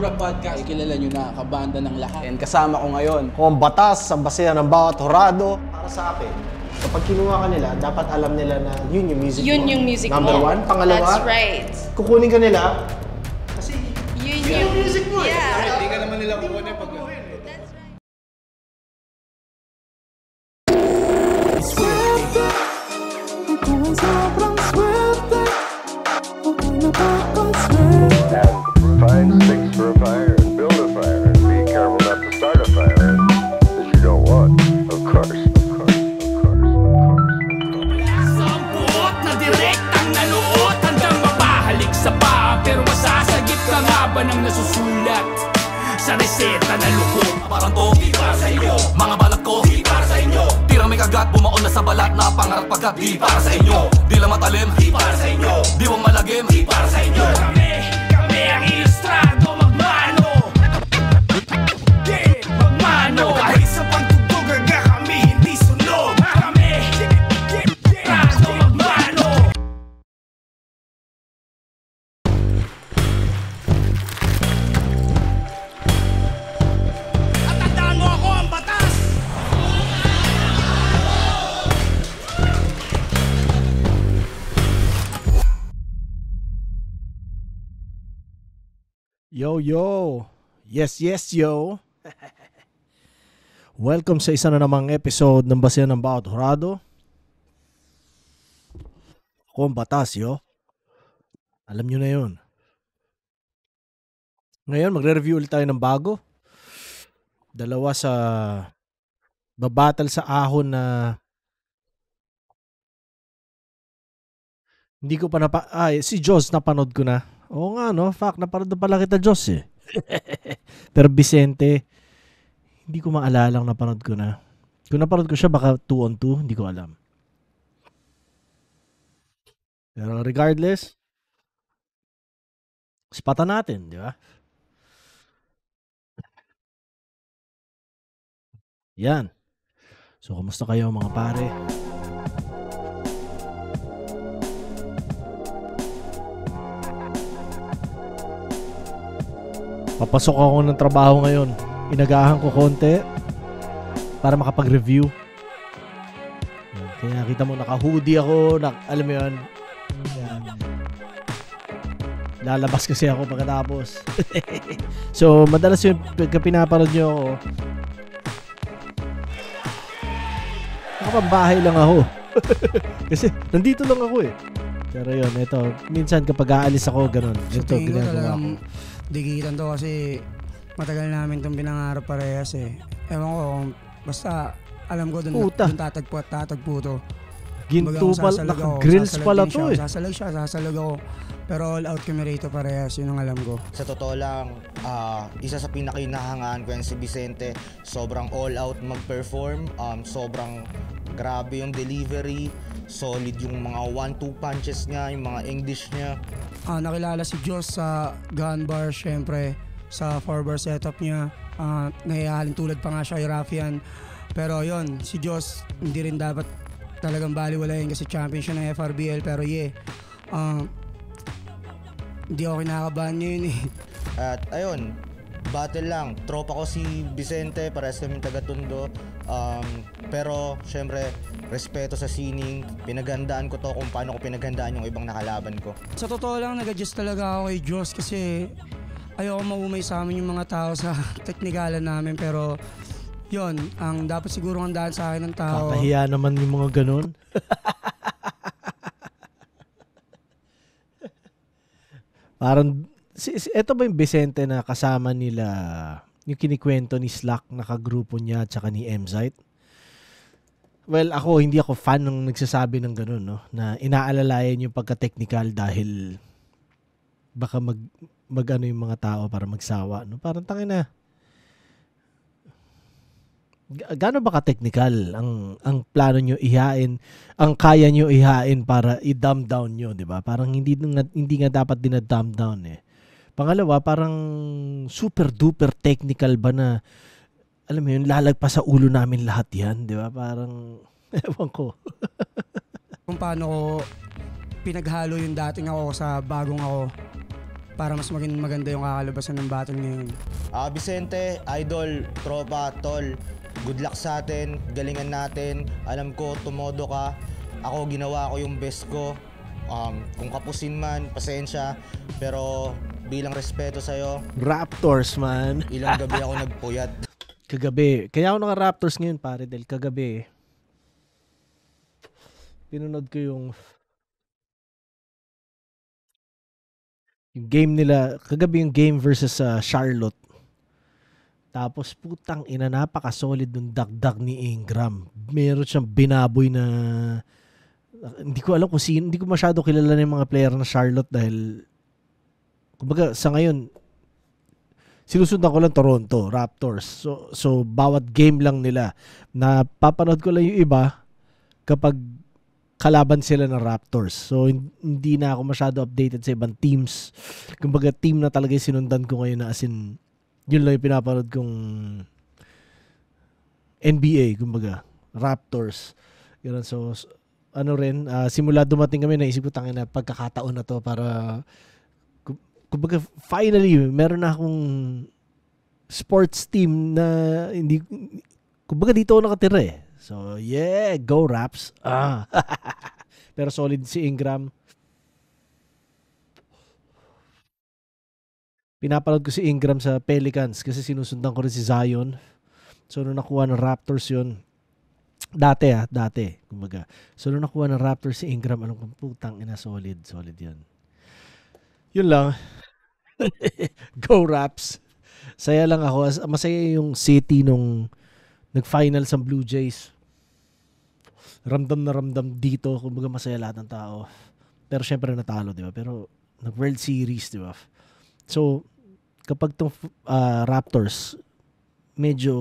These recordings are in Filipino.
Kultura Podcast. Ay, kilala nyo na, kabanda ng lahat. And kasama ko ngayon, Kung batas sa basehan ng bawat horado, para sa akin, kapag kinuha ka nila, dapat alam nila na yun yung music Yun mo. yung music Number mo. one. Pangalawa, That's right. kukunin ka nila, kasi Yun yung music mo yeah. Hindi ka naman nila kukunin pag... Find sticks for a fire and build a fire and be careful not to start a fire that you don't want. Of course. Sampuot na direktang nanuot hanggang mapahalik sa paa. Pero masasagip ka nga ba ng nasusulat sa reseta na lukot? Parang to, di para sa inyo. Mga balat ko, di para sa inyo. Tirang may kagat, bumaon na sa balat na pangarap pagkat di para sa inyo. Di lang matalim, di para sa inyo. Di wang malagim, di para sa inyo. Kami ang ilustrado, magmano. Yeah, magmano. Kahit sa pagtutog aga kami hindi sunog. Kami, ilustrado, magmano. At tandaan mo ako ang batas. Yo, yo! Yes, yo! Welcome sa isa na namang episode ng Basehan ng Bawat Horado. Ako ang batas, yo. Alam nyo na yun. Ngayon, magre-review ulit tayo ng bago. Dalawa sa babattle sa ahon na hindi ko pa si Joss napanood ko na. Oo nga, no? Fuck, napanood na pala kita, Joss, eh. Pero Vicente, hindi ko maalala ang napanood ko na. Kung napanood ko siya, baka 2-on-2, hindi ko alam. Pero regardless, spatan natin, di ba? Yan. So, kumusta kayo mga pare? Papasok ako ng trabaho ngayon. Inagahan ko konti para makapag-review. Kaya kita mo, naka-hoodie ako. Alam mo yun. Yan. Lalabas kasi ako pagkatapos. So, madalas yun, pagka pinaparod nyo ako, nakapambahay lang ako. Kasi, nandito lang ako eh. Pero yun, ito, minsan kapag aalis ako, ganun. Ito, ginagawa ko. Digitan to kasi matagal namin itong pinangarap parehas eh. Ewan ko, basta alam ko doon tatagpo to. Ginto pala, naka-grills pala to eh. Sasalag ako. Pero all out kami rito parehas, yun ang alam ko. Sa totoo lang, isa sa pinakinahangaan ko yan si Vicente. Sobrang all out mag-perform, sobrang grabe yung delivery, solid yung mga 1-2 punches niya, yung mga English niya. Nakilala si Joss sa gun bar, syempre sa 4-bar setup niya. Nahihalin tulad pa nga siya kay Raffian. Pero yon, si Joss hindi rin dapat talagang baliwalayin kasi champion siya ng FRBL. Pero hindi ako kinakabahan niya yun eh. At ayun, battle lang. Tropa ko si Vicente, parehas kami taga-Tondo. Pero syempre, respeto sa sining. Pinaghandaan ko to kung paano ko pinaghandaan yung ibang nakalaban ko. Sa totoo lang, nag-adjust talaga ako kay Joss kasi ayoko maumay sa amin yung mga tao sa teknikalan namin. Pero yun, ang dapat siguro handaan sa akin ng tao. Kakahiya naman yung mga ganun. Parang, eto ba yung Vicente na kasama nila, yung kinikwento ni Slack na kagrupo niya at saka ni M-Zite? Well, hindi ako fan ng nagsasabi ng ganun, no? Na inaalalayan yung pagka-technical dahil baka mag-ano yung mga tao para magsawa, no? Parang tangin na. Gaano ba ka-technical ang plano nyo ihain, ang kaya nyo ihain para i-dumb down nyo, di ba? Parang hindi nga dapat din-dumb down eh. Pangalawa, parang super duper technical ba na, alam mo yun, lalagpas sa ulo namin lahat yan, di ba? Parang, ewan ko. Kung paano ko pinaghalo yung dating ako sa bagong ako. para mas maging maganda yung kakalabasan ng battle ngayon. Vicente, idol, tropa, tol, good luck sa atin, galingan natin. Alam ko, tumodo ka. Ako, ginawa ko yung best ko. Kung kapusin man, pasensya. Pero bilang respeto sa'yo, Raptors, man. ilang gabi ako nagpuyat. Kagabi. Kaya ako naka-Raptors ngayon, pare, dahil kagabi, pinunod ko yung game nila, kagabi yung game versus Charlotte. Tapos putang ina, napaka-solid ng dagdag ni Ingram. Meron siyang binaboy na hindi ko alam kung sino, hindi ko masyado kilala ng mga player ng Charlotte dahil kumbaga sa ngayon sinusundan ko lang Toronto Raptors. So bawat game lang nila. Napapanood ko lang yung iba kapag kalaban sila ng Raptors. So, hindi na ako masyado updated sa ibang teams. Kumbaga, team na talaga yung sinundan ko ngayon na as in, yun lang yung pinapanood kong NBA, kumbaga, Raptors. Yun, so, ano rin, simula dumating kami, naisip ko tangin na pagkakataon na to para, kumbaga, finally, meron na akong sports team na hindi, kumbaga dito ako nakatira eh. So, yeah, go Raps. Pero solid si Ingram. Pinapanood ko si Ingram sa Pelicans kasi sinusundan ko rin si Zion. So, nung nakuha ng Raptors yun, dati. Kumbaga. So, nung nakuha ng Raptors si Ingram, alam kong putang ina, solid yan. Yun lang. Go Raps. Saya lang ako. Masaya yung city nung nag-finals ang Blue Jays. Ramdam na ramdam dito. Kumbaga masaya lahat ng tao. Pero syempre natalo, di ba? Pero nag-World Series, di ba? So, kapag itong Raptors medyo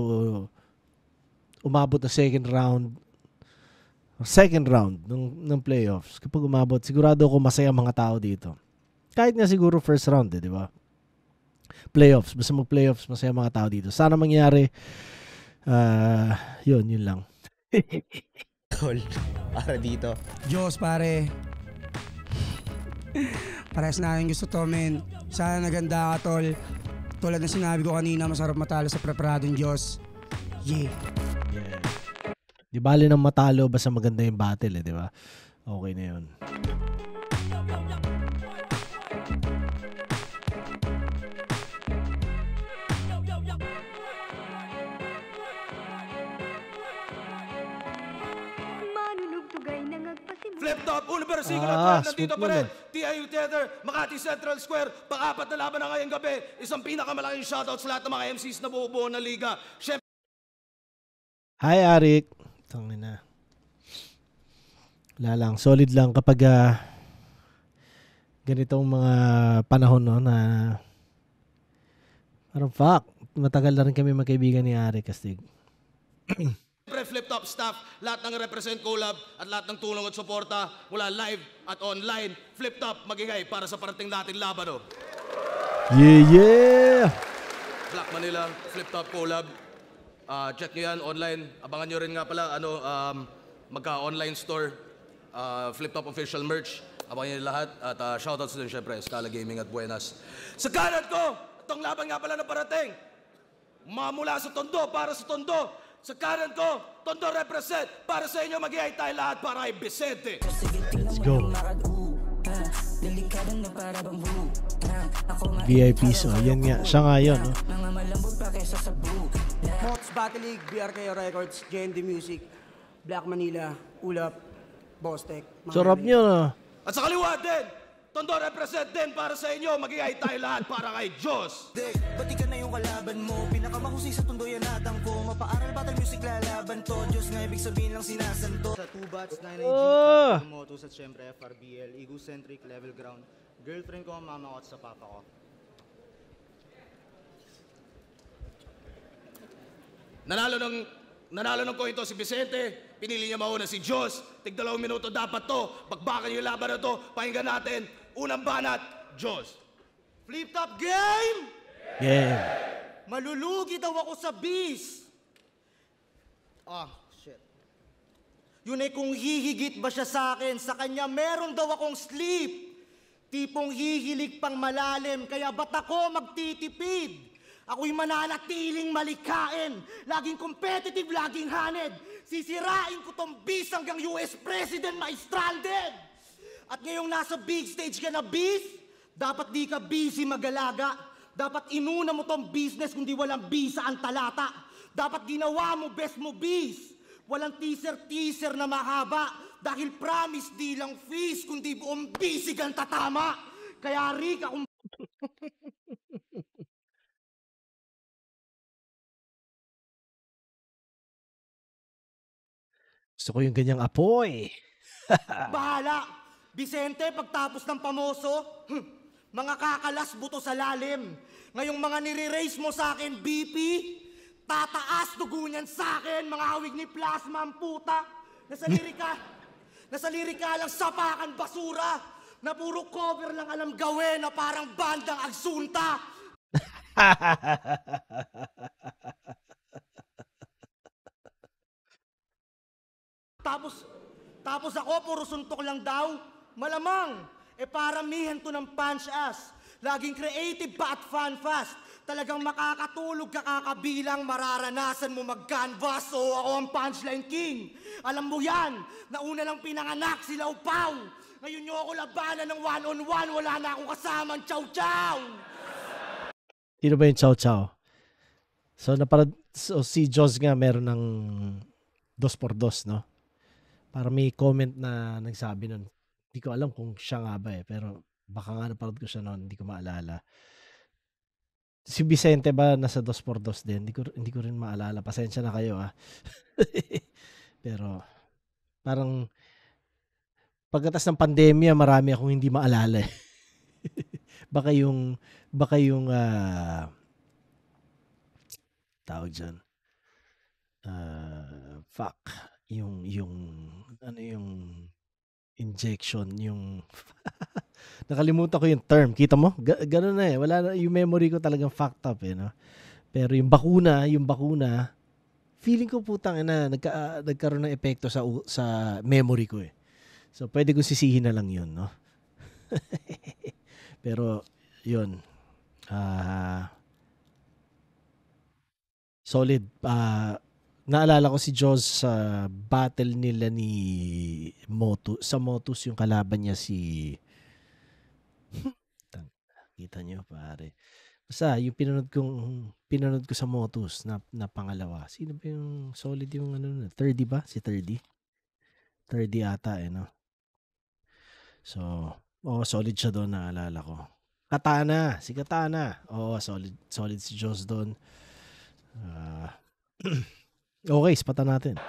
umabot na second round ng playoffs, kapag umabot, sigurado ako masaya mga tao dito. Kahit nga siguro first round, di ba? Playoffs. Basta mag-playoffs, masaya mga tao dito. Sana mangyari, yun lang. Tol, para dito. Diyos, pare. Parehas namin gusto to, men. Sana naganda ka, tol. Tulad ng sinabi ko kanina, masarap matalo sa preparadong Diyos. Yeah. Di bali nang matalo, basta maganda yung battle, di ba? Okay na yun. Flip top, unang versikulo at nandito pa rin. TIU Theater, Makati Central Square, pang-apat na laban na ngayong gabi. Isang pinakamalaking shoutout sa lahat ng mga MCs na buo-buo ng liga. Hi, Arik. Tangin na. Wala lang. Solid lang kapag ganitong mga panahon, no, na parang fuck. Matagal na rin kami magkaibigan ni Arik Kastig. Flip top staff, lahat ng represent collab at lahat ng tulong at suporta mula live at online. Flip top magigay para sa parating natin laban. Yeah! Black Manila, flip top collab. Check nyo yan online. Abangan nyo rin nga pala magka-online store. Flip top official merch. Abangan nyo lahat. At shoutouts din syempre, Scala Gaming at Buenas. Sa kanan ko, itong laban nga pala na parating. Mamula sa Tondo para sa Tondo. Sa kanan ko, Tondo represent. Para sa inyo, mag-iay tayo lahat para kay Vicente. Let's go. VIPs, oh. Yan nga. Siya nga yun, no? Mox Battle League, BRK Records, JND Music, Black Manila, Ulap, Bostek. Sarap nyo, no? At sa kaliwa din, Tondo represent din para sa inyo. Mag-iay tayo lahat para kay Diyos. Dek, bati ka na yung kalaban mo. Pinakamahusay sa Tondo yan natang ko. Mapaaral battle music lalaban to. Diyos nga ibig sabihin lang sinasanto. Sa 2 bats, 9IG, Top Motos at syempre FRBL, Egocentric, Level Ground. Girlfriend ko ang mama ko at sa papa ko. Nanalo ng coin to si Vicente. Pinili niya mauna si Diyos. Tig 2 minuto dapat to. Pagbakan yung laban na to. Pakinggan natin. Unang banat, Diyos. Flip top game! Yeah. Malulugi daw ako sa bis. Shit. Yun ay kung hihigit ba siya sa akin, sa kanya meron daw akong sleep. Tipong hihilig pang malalim, kaya ba't ako magtitipid? Ako'y mananatiling malikain, laging competitive, laging haned. Sisirain ko tong bis hanggang US President ma-stranded. At ngayong nasa big stage ka na bis, dapat di ka busy mag-alaga. Dapat inuna mo tong business kundi walang bisa ang talata. Dapat ginawa mo best mo bis. Walang teaser na mahaba. Dahil promise di lang fees, kundi buong bisig ang tatama. Kaya Rika, kung Gusto ko yung ganyang apoy. bahala. Vicente, pagtapos ng pamoso, mga kakalas buto sa lalim. Ngayong mga nire-raise mo sa akin, BP, tataas dugo niyan sa akin, mga hawig ni plasma ang puta. Nasa lirika lang sapakan basura, na puro cover lang alam gawin na parang bandang agsunta. Tapos ako, puro suntok lang daw. Malamang, paramihan to ng punch ass. Laging creative pa at fun fast. Talagang makakatulog ka kakabilang, mararanasan mo mag-canvas. O ako ang punchline king. Alam mo yan, nauna lang pinanganak sila upaw. Ngayon nyo ako labanan ng one-on-one, wala na akong kasamang chow-chow. Sino ba yung Chow Chow? So si Joz nga meron ng 2x2, no? Para may comment na nagsabi nun. Hindi ko alam kung siya nga ba pero baka nga naparod ko siya noon, hindi ko maalala. Si Vicente ba nasa 2x2 din? Hindi ko rin maalala. Pasensya na kayo Pero parang pagkatas ng pandemya, marami akong hindi maalala baka yung tawag dyan. Yung injection, yung nakalimutan ko yung term. Kita mo? Ganun na wala na, yung memory ko talagang fucked up no? Pero yung bakuna, feeling ko putang nagkaroon ng epekto sa memory ko So pwede ko sisihin na lang yun, no? Pero yun. Solid. Naalala ko si Joz sa battle nila ni Motus. Sa Motus yung kalaban niya si kita niyo pare. Basta yung pinanood ko sa Motus na pangalawa. Sino ba yung solid yung Thirdy ba? Si Thirdy? Thirdy ata no? So, solid siya doon, naalala ko. Si Katana. Solid si Joz doon. Okay, spatan natin.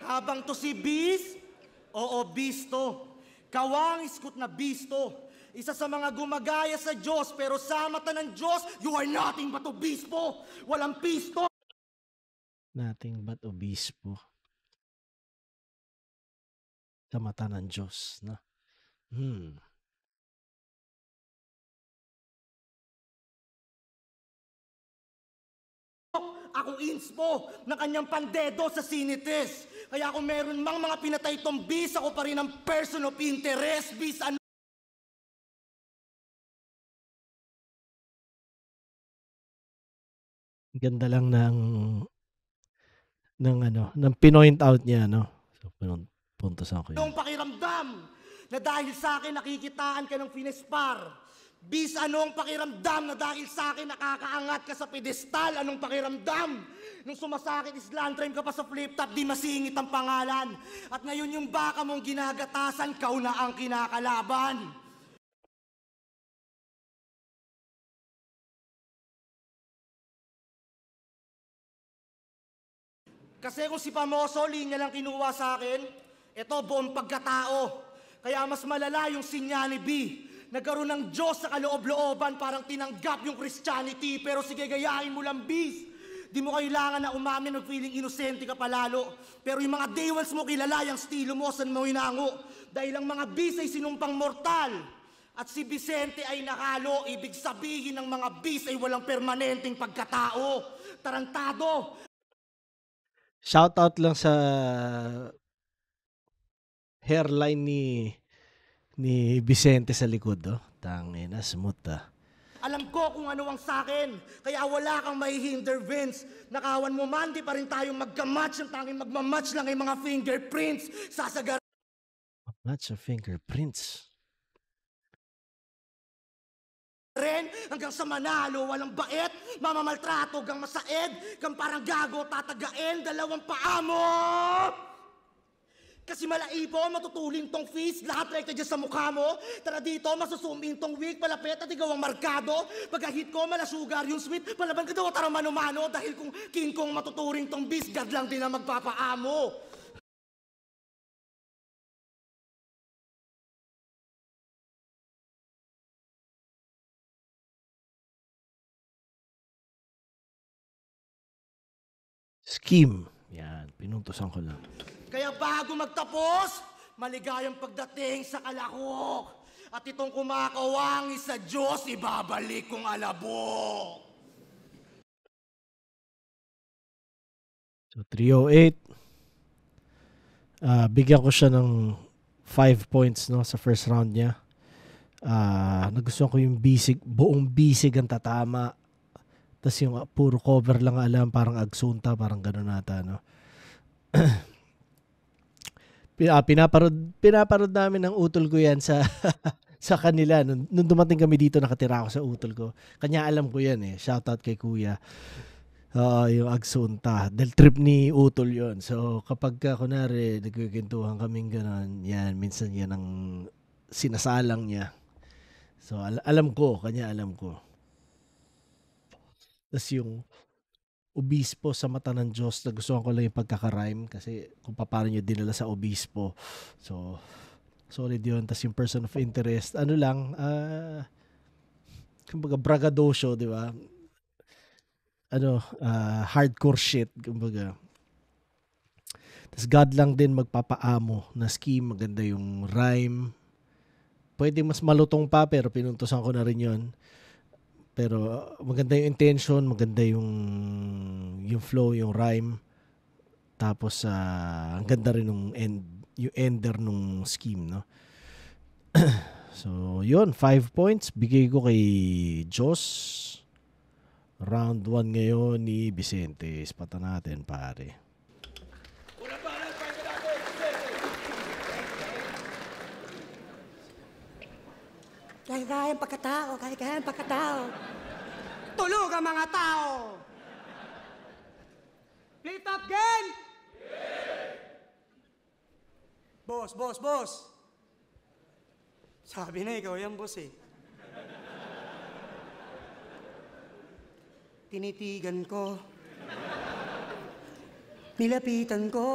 Habang to si Bis, Bisto. Kawang iskut na Bisto. Isa sa mga gumagaya sa Diyos, pero sa mata ng Diyos, you are nothing but obispo. Walang pisto. Nothing but obispo. Sa mata ng Diyos, no? Ako inspo na kanyang pandedo sa sinites. Kaya kung meron mang mga pinatay tong bis, ako pa rin ang person of interest. Bis Ganda lang ng pinoint out niya, no? So, puntosan ko yun. Anong pakiramdam na dahil sa akin nakikitaan ka ng finespar? Bis, anong pakiramdam na dahil sa akin nakakaangat ka sa pedestal? Anong pakiramdam? Nung sumasakit islandrime ka pa sa flip top, di masingit ang pangalan. At ngayon yung baka mong ginagatasan, kau na ang kinakalaban. Kasi kung si Pamoso, linya lang kinuha sa akin, ito buong pagkatao. Kaya mas malala yung sinya ni B. Nagkaroon ng Diyos sa kaloob-looban, parang tinanggap yung Christianity. Pero sige, gayahin mo lang, bis. Di mo kailangan na umamin ng feeling inosente ka palalo. Pero yung mga day ones mo kilala, yung estilo mo, saan mo hinango. Dahil ang mga bis ay sinumpang mortal. At si Vicente ay nakalo, ibig sabihin ng mga bis ay walang permanenteng pagkatao. Tarantado. Shoutout lang sa hairline ni Vicente sa likod, oh. Tangina, smooth ah. Alam ko kung ano ang sakin, kaya wala kang mahihinder, Vince. Nakawan mo man, di pa rin tayong magka-match. Ang tanging magmamatch lang ay mga fingerprints. Sasagar Match of fingerprints. rin hanggang sa manalo, walang bait, mamamaltrato, hanggang masaed, kang parang gago, tatagain, dalawang paa mo! Kasi malaibo, matutulin tong face, lahat like dyan sa mukha mo. Tara dito, masusumin tong wig, palapit at ikaw ang markado. Pagka-hit ko, malasugar yung sweet, palaban ka daw, tara mano-mano. Dahil kung king kong matuturing tong beast, God lang din ang magpapaamo. Scheme. Yan, pinuntusan ko lang. Kaya bago magtapos, maligayang pagdating sa kalahok. At itong kumakawangi sa Diyos, ibabalik kong alabok. So, 308. Bigyan ko siya ng 5 points, no, sa first round niya. Nagustuhan ko yung bisig, buong bisig ang tatama. Tapos yung puro cover lang alam, parang agsunta, parang gano'n nata, no. Pinaparod namin ng utol ko yan sa sa kanila. Nung dumating kami dito, nakatira ako sa utol ko. Kanya alam ko yan eh. Shoutout kay kuya. Yung agsunta. Dahil trip ni utol yon. So kapag kunwari nagkikintuhan kaming gano'n, yan, minsan yan ang sinasalang niya. So alam ko, kanya alam ko. Tapos yung obispo sa mata ng Diyos, nagustuhan ko lang yung pagkaka-rhyme kasi kung paano nyo dinala sa obispo. So, solid yun. Tapos yung person of interest, ano lang, kumbaga braggadocio, di ba? Hardcore shit, kumbaga. Tapos God lang din magpapaamo na scheme, maganda yung rhyme. Pwede mas malutong pa, pero pinuntusan ko na rin yun. Pero maganda yung intention, maganda yung flow, yung rhyme. Tapos ang ganda rin yung ender nung scheme, no. So, yun, 5 points bigay ko kay Diyos. Round 1 ngayon ni Vicente. Ispata natin, pare. Kaya-kayang pagkatao, kaya-kayang pagkatao. Tulog ang mga tao! Flip top game! Boss, boss, boss! Sabi na ikaw yan, boss eh. Tinitigan ko. Nilapitan ko.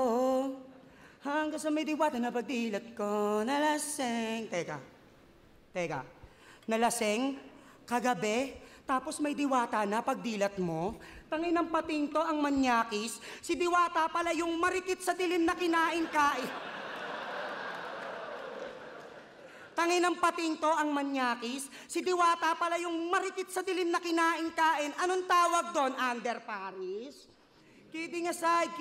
Hanggang sa may diwata na pagdilat ko. Nalaseng. Teka. Nalaseng, kagabi, tapos may diwata na pagdilat mo. Tanginang pating to ang manyakis. Si diwata pala yung marikit sa dilim na kinain-kain. Tanginang pating to ang manyakis. Si diwata pala yung marikit sa dilim na kinain-kain. Anong tawag doon, Under Paris? Kidding aside.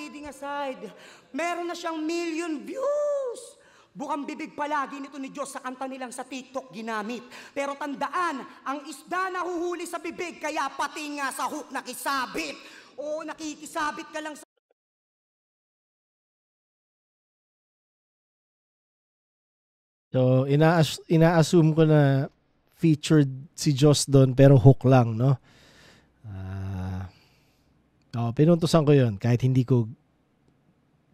Meron na siyang 1,000,000 views. Bukang bibig palagi nito ni Diyos sa kanta nilang sa TikTok ginamit. Pero tandaan, ang isda nahuhuli sa bibig, kaya pati nga sa hook nakisabit. O nakikisabit ka lang sa... So, ina-assume ko na featured si Diyos doon, pero hook lang, no? Pinuntusan ko yun. Kahit hindi ko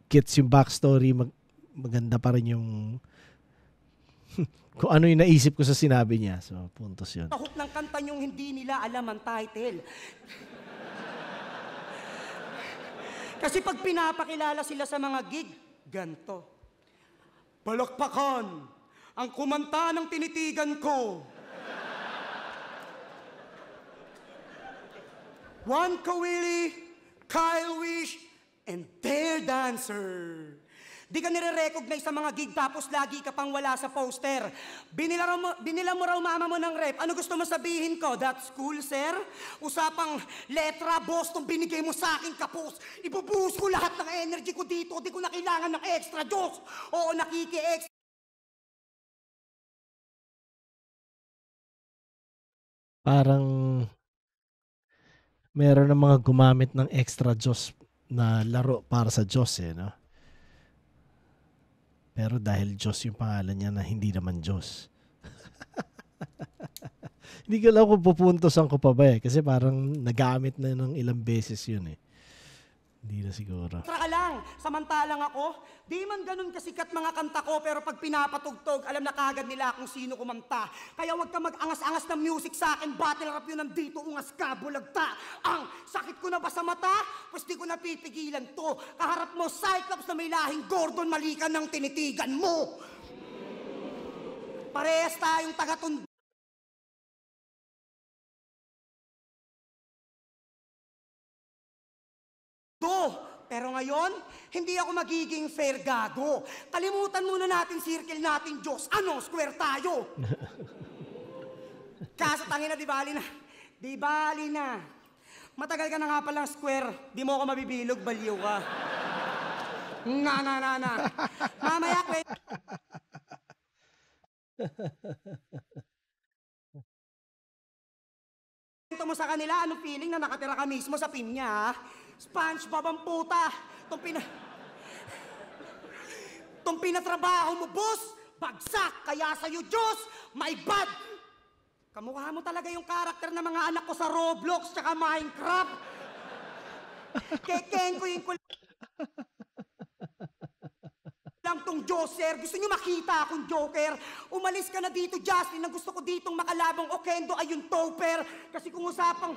gets yung backstory, maganda pa rin yung kung ano yung naisip ko sa sinabi niya. So, puntos yun. Hook ng kanta yung hindi nila alam ang title. Kasi pag pinapakilala sila sa mga gig, ganto. Palakpakan ang kumanta ng tinitigan ko. Juan Kawili, Kyle Wish, and their dancer. Di ka nire-recognize sa mga gig tapos lagi ka pang wala sa poster. Binila mo raw mama mo ng rep. Ano gusto mo sabihin ko? That's cool, sir? Usapang letra, boss, tong binigay mo sa akin kapos. Ibubuhos ko lahat ng energy ko dito. Di ko na kailangan ng extra, Diyos. Oo, nakiki-extra. Parang meron ng mga gumamit ng extra Diyos na laro para sa Diyos no? Pero dahil Diyos yung pangalan niya na hindi naman Diyos. Hindi ko alam kung pupuntosan ko pa ba kasi parang nagamit na ng ilang beses yun Hindi na siguro. Extra ka lang, samantalang ako, di man ganun kasikat mga kanta ko, pero pag pinapatugtog, alam na kagad nila kung sino kumanta. Kaya huwag ka mag-angas-angas ng music sa akin, battle rap yun nandito, ungas ka, bulagta. Ang sakit ko na ba sa mata? Pues di ko napipigilan to. Kaharap mo, Cyclops na may lahing Gordon, mali ka ng tinitigan mo. Parehas tayong taga-tondo. Pero ngayon, hindi ako magiging fair gago. Kalimutan muna natin circle natin, Diyos. Ano? Square tayo. Kaso tangina, di bali na. Di bali na. Matagal ka na nga palang square. Di mo ako mabibilog, baliw ka. Na. Mamaya, kwento mo sa kanila, anong feeling na nakatira ka mismo sa pinya, ha? SpongeBob ang puta. Tong pinatrabaho mo, boss, bagsak. Kaya sa'yo, Diyos, my bad. Kamukha mo talaga yung karakter ng mga anak ko sa Roblox tsaka Minecraft. Kekeng ko yung lang tong Joker. Gusto nyo makita akong Joker? Umalis ka na dito, Justin. Ang gusto ko ditong makalabang Okendo ay yung Topper. Kasi kung usapang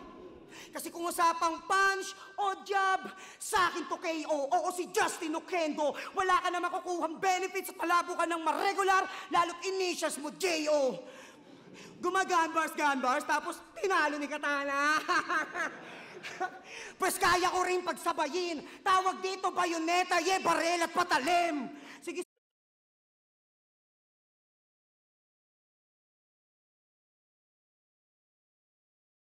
punch o jab, sa akin to KO. Oo, si Justin Okendo. Wala ka na makukuhang benefits at palabo ka ng ma-regular, lalo't initials mo, J.O. Gumaganbars, tapos tinalo ni Katana. Pues kaya ko rin pagsabayin. Tawag dito bayoneta, barel at patalim. Sige.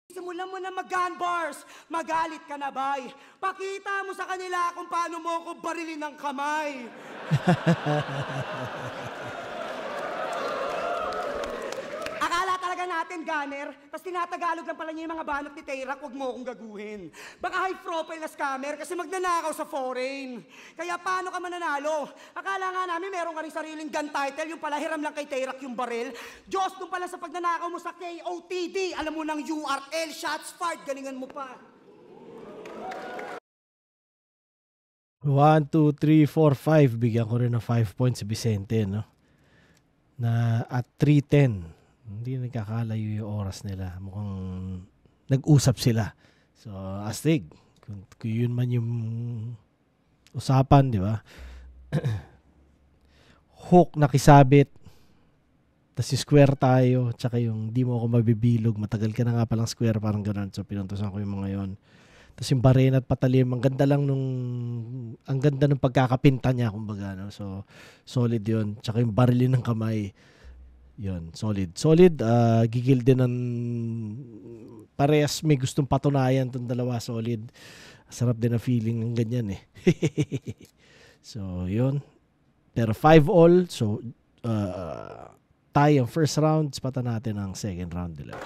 Simulan mo na mag-gun bars. Magalit ka na, bay. Pakita mo sa kanila kung paano mo ko barilin ng kamay. Akala talaga natin, gunner, tapos tinatagalog lang pala niya yung mga banat ni Tayrak, huwag mo akong gaguhin. Baka high profile na scammer kasi magnanakaw sa foreign. Kaya paano ka mananalo? Akala nga namin meron ka rin sariling gun title, yung pala hiram lang kay Tayrak yung baril. Diyos, nung pala sa pagnanakaw mo sa KOTD, alam mo ng URL, shots fired, galingan mo pa. 1, 2, 3, 4, 5. Bigyan ko rin ng 5 points si Vicente, no? Na at 3:10. Hindi nagkakalayo yung oras nila. Mukhang nag-usap sila. So, astig. Kung yun man yung usapan, di ba? Hook nakisabit. Tapos yung square tayo. Tsaka yung di mo ako mabibilog. Matagal ka na nga palang square. Parang gano'n. So, pinuntusan ko yung mga yon. Tapos yung barena at patalim. Ang ganda lang ang ganda ng pagkakapinta niya. Kumbaga, no? So, solid yun. Tsaka yung barilin ng kamay. Yun, solid. Gigil din ng parehas may gustong patunayan itong dalawa, solid. Sarap din ang feeling ng ganyan So, yun. Pero 5-all. So, tie ang first round. Spata natin ang second round nila.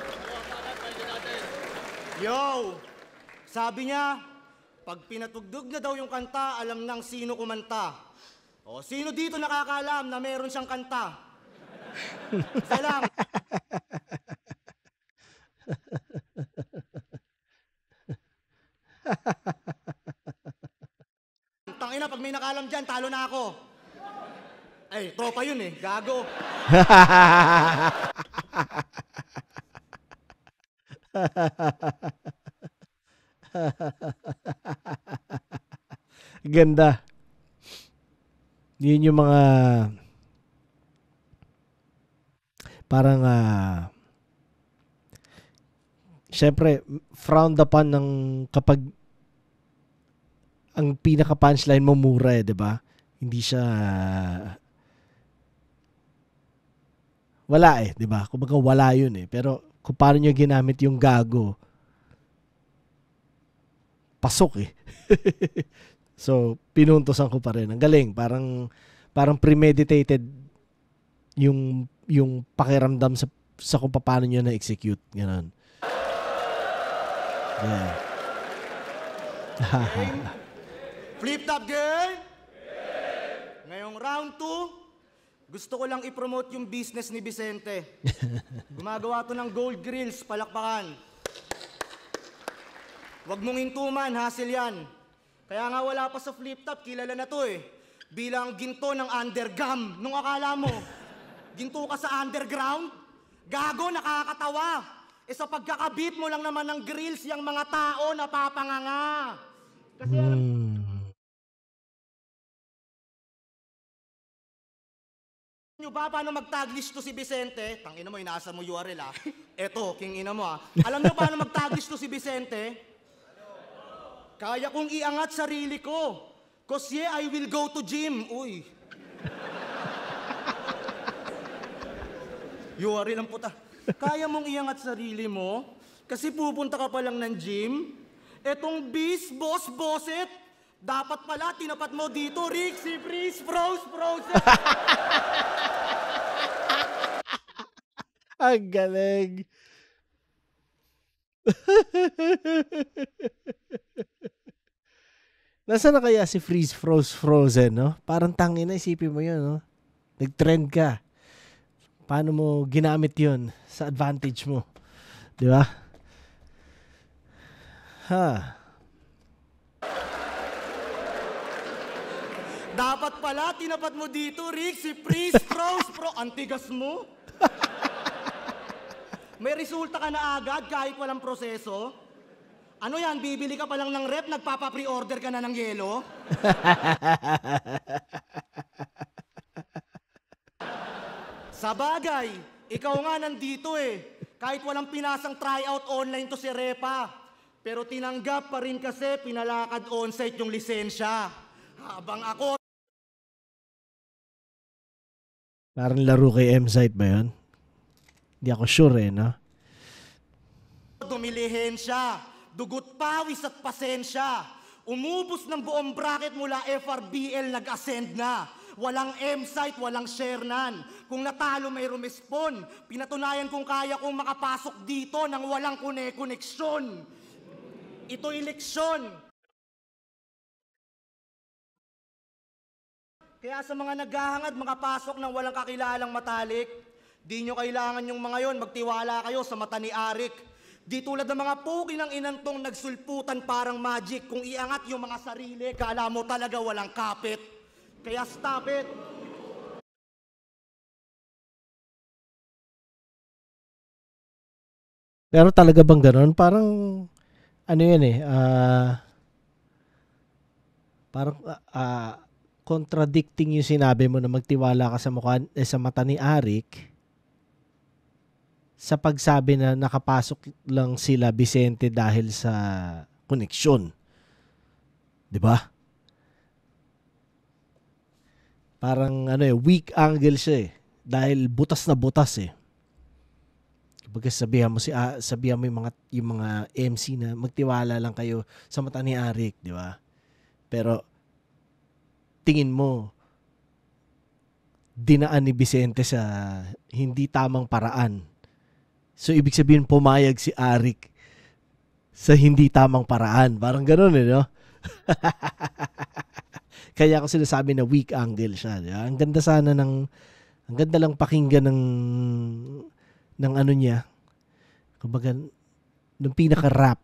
Yo! Sabi niya, pag pinatugtog na daw yung kanta, alam ng sino kumanta. O, sino dito nakakaalam na meron siyang kanta? Isa lang. Tangina, pag may nakaalam dyan, talo na ako. Ay, tropa yun gago. Ganda. Yun yung mga parang syempre frowned upon ng kapag ang pinaka punchline mo mura 'di ba? Hindi siya wala eh, 'di ba? Kumbaga wala 'yun eh. Pero kung paano niya ginamit yung gago, pasok eh. So, pinuntosan ko pa rin. Ang galing, parang premeditated yung pakiramdam sa kung paano niya na-execute, gano'n. Yeah. Flip top girl! Ngayong round 2, gusto ko lang i-promote yung business ni Vicente. Gumagawa to ng gold grills, palakpakan. Huwag mong hintuman, hassle yan. Kaya nga wala pa sa flip top, kilala na to eh. Bilang ginto ng undergam. Nung akala mo, ginto ka sa underground? Gago, nakakatawa. Sa pagkakabit mo lang naman ng grills, yung mga tao napapanganga. Kasi nyo ba paano mag-taglish to si Vicente? Tangina mo, inaasa mo URL ah. Eto, king ina mo ah. Alam nyo paano mag-taglish to si Vicente? Kaya kong iangat sarili ko. Cause yeah, I will go to gym. Uy. URL ang puta. Kaya mong iangat sarili mo? Kasi pupunta ka pa lang ng gym? Etong boss, bosset. Dapat pala, tinapat mo dito, Rixie, freeze, frozen. Ang galing. Nasaan na kaya si Freeze, Frozen, no? Parang tangin na, isipin mo yun, no? Nag-trend ka. Paano mo ginamit yun sa advantage mo? Di ba? Dapat pala, tinapat mo dito, Rixie, freeze, antigas mo. May resulta ka na agad kahit walang proseso? Ano yan, bibili ka pa lang ng rep, nagpapa-pre-order ka na ng yelo? Sa bagay, ikaw nga nandito eh. Kahit walang pinasang tryout online to si Repa. Pero tinanggap pa rin kasi pinalakad on-site yung lisensya. Habang ako... Parang laro kay M-Site ba yun? Hindi ako sure eh, no? Dumilihensya, dugot pawis at pasensya. Umubos ng buong bracket mula FRBL, nag-ascend na. Walang M-Site, walang Shernan. Kung natalo may rumespon. Pinatunayan kung kaya kong makapasok dito nang walang koneksyon. Ito eleksyon. Kaya sa mga naghahangad, makapasok ng walang kakilalang matalik, di nyo kailangan yung mga yon, magtiwala kayo sa mata ni Arik. Di tulad ng mga puki ng inantong nagsulputan parang magic. Kung iangat yung mga sarili, kala mo talaga walang kapit. Kaya stop it. Pero talaga bang gano'n? Parang, ano yan eh, parang, contradicting yung sinabi mo na magtiwala ka sa mukha, sa mata ni Arik sa pagsabi na nakapasok lang sila Vicente dahil sa koneksyon. 'Di ba? Parang ano eh, weak angle siya eh. Dahil butas na butas eh. Kapag sabihan mo yung mga MC na magtiwala lang kayo sa mata ni Arik, 'di ba? Pero tingin mo, dinaan ni Vicente sa hindi tamang paraan. So, ibig sabihin, pumayag si Arik sa hindi tamang paraan. Parang gano'n eh, no? Kaya ako sinasabi na weak angle siya. Diba? Ang ganda sana ang ganda lang pakinggan ng ano niya. Kumbaga, ng pinaka-rap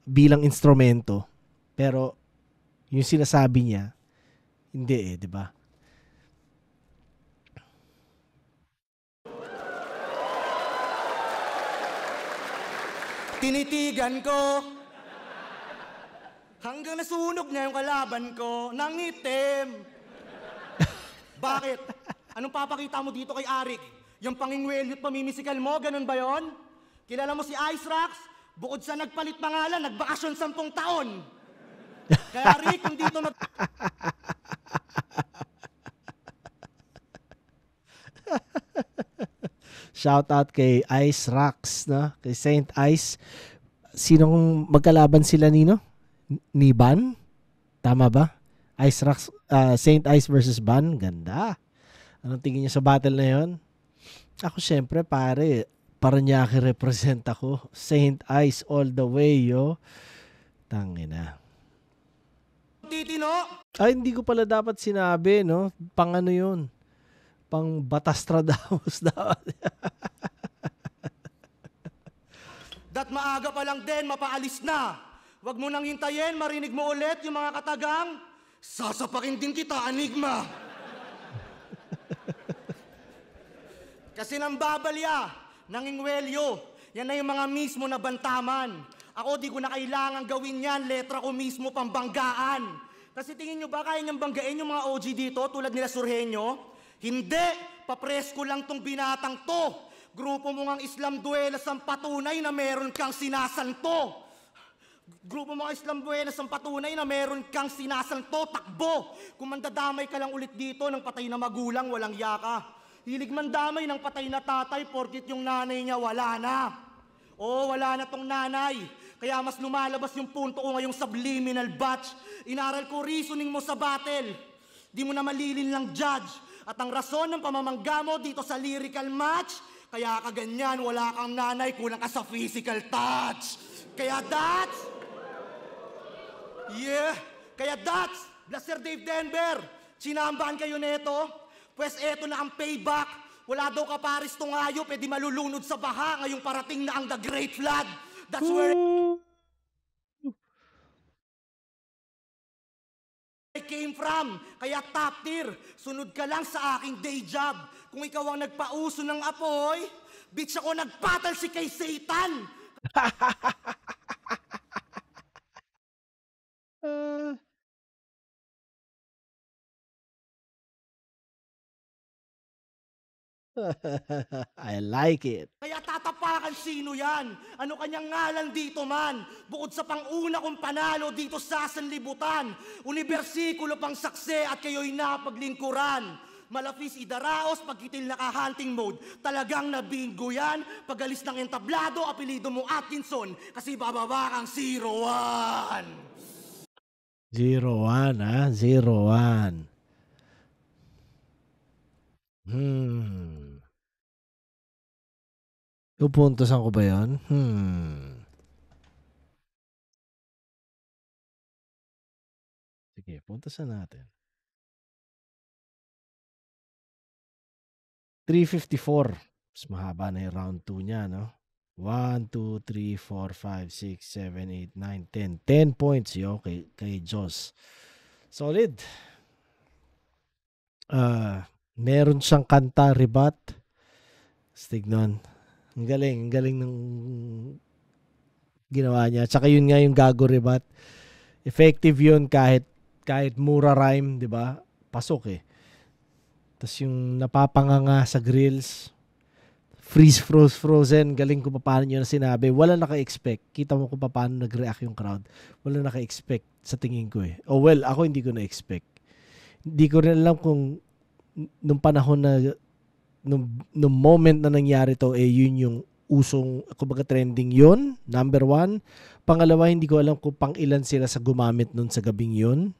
bilang instrumento. Pero, yung sinasabi niya, hindi eh, di ba? Tinitigan ko hanggang nasunog niya yung kalaban ko ng itim. Bakit? Anong papakita mo dito kay Arik? Yung pangingwelyo at pamimisikal mo, ganun ba yon? Kilala mo si Ice Rocks? Bukod sa nagpalit pangalan, nagbakasyon 10 taon. Kaya Rick, kung dito Shout out kay Ice Rocks, no? Kay Saint Ice. Sinong magkalaban sila, Nino? Ni Ban? Tama ba? Ice Rocks, Saint Ice versus Ban. Ganda. Anong tingin niyo sa battle na yon? Ako syempre, pare, Paranaque represent ako. Saint Ice all the way, yo. Tangina. Titino? Ay, hindi ko pala dapat sinabi, no? Pang ano yun? Pang Batastradamus dapat. Dat maaga pa lang din, mapaalis na. Huwag mo nang hintayin, marinig mo ulit yung mga katagang. Sasapakin din kita, Enigma. Kasi nang babalya, nangingwelyo, yan na yung mga mismo na bantaman. Ako di ko na kailangan gawin yan, letra ko mismo pambanggaan. Kasi tingin nyo ba kaya niyang banggain yung mga OG dito tulad nila Surhenyo? Hindi, papresko lang tong binatang to. Grupo mo ngang Islam Duelas ang patunay na meron kang sinasanto. Grupo mo ngang Islam Duelas ang patunay na meron kang sinasanto, takbo. Kung mandadamay ka lang ulit dito ng patay na magulang, walang yaka. Hilig man damay ng patay na tatay porkit yung nanay niya wala na. Oo, wala na tong nanay. Kaya mas lumalabas yung punto ko ngayong subliminal batch. Inaral ko reasoning mo sa battle. Di mo na malilin lang judge. At ang rason ng pamamangga mo dito sa lyrical match, kaya ka ganyan, wala kang nanay, kulang ka sa physical touch. Kaya that's... Yeah, kaya that's... Blaster Dave Denver, sinambahan kayo neto? Pues eto na ang payback. Wala daw kaparis tong hayop, di malulunod sa baha ngayong parating na ang The Great Flood. That's where I came from. Kaya top tier, sunod ka lang sa aking day job. Kung ikaw ang nagpauso ng apoy, bitch ako nagpatal si kay Satan. I like it. Kaya tatapakan sino yan? Ano kanyang ngalan dito man? Bukod sa pang-una kong panalo dito sa sanlibutan, unibersikulo pang sakse at kayo'y napaglingkuran. Malafis idaraos, pagkitil naka-hunting mode, talagang nabingo yan. Pag-alis ng entablado, apelido mo Atkinson, kasi bababa kang 0-1. 0-1, ha? 0-1. Pupuntosan ko ba yun? Sige, puntosan natin. 354. Mas mahaba na yung round 2 niya, no? 1, 2, 3, 4, 5, 6, 7, 8, 9, 10. 10 points yo kay Joss. Solid. Meron siyang kanta, Rebat. Stignon. Ang galing ng ginawa niya. Tsaka yun nga yung Gago Rebat. Effective yun kahit mura rhyme, di ba? Pasok eh. Tapos yung napapanganga sa grills, frozen, galing ko pa paano nyo na sinabi. Wala naka-expect. Kita mo kung paano nag-react yung crowd. Wala naka-expect sa tingin ko eh. Oh well, ako hindi ko na-expect. Hindi ko rin alam kung nung panahon na nung moment na nangyari to yun yung usong kumbaga trending yun, number 1. Pangalawa, hindi ko alam kung pang ilan sila sa gumamit nun sa gabing yun,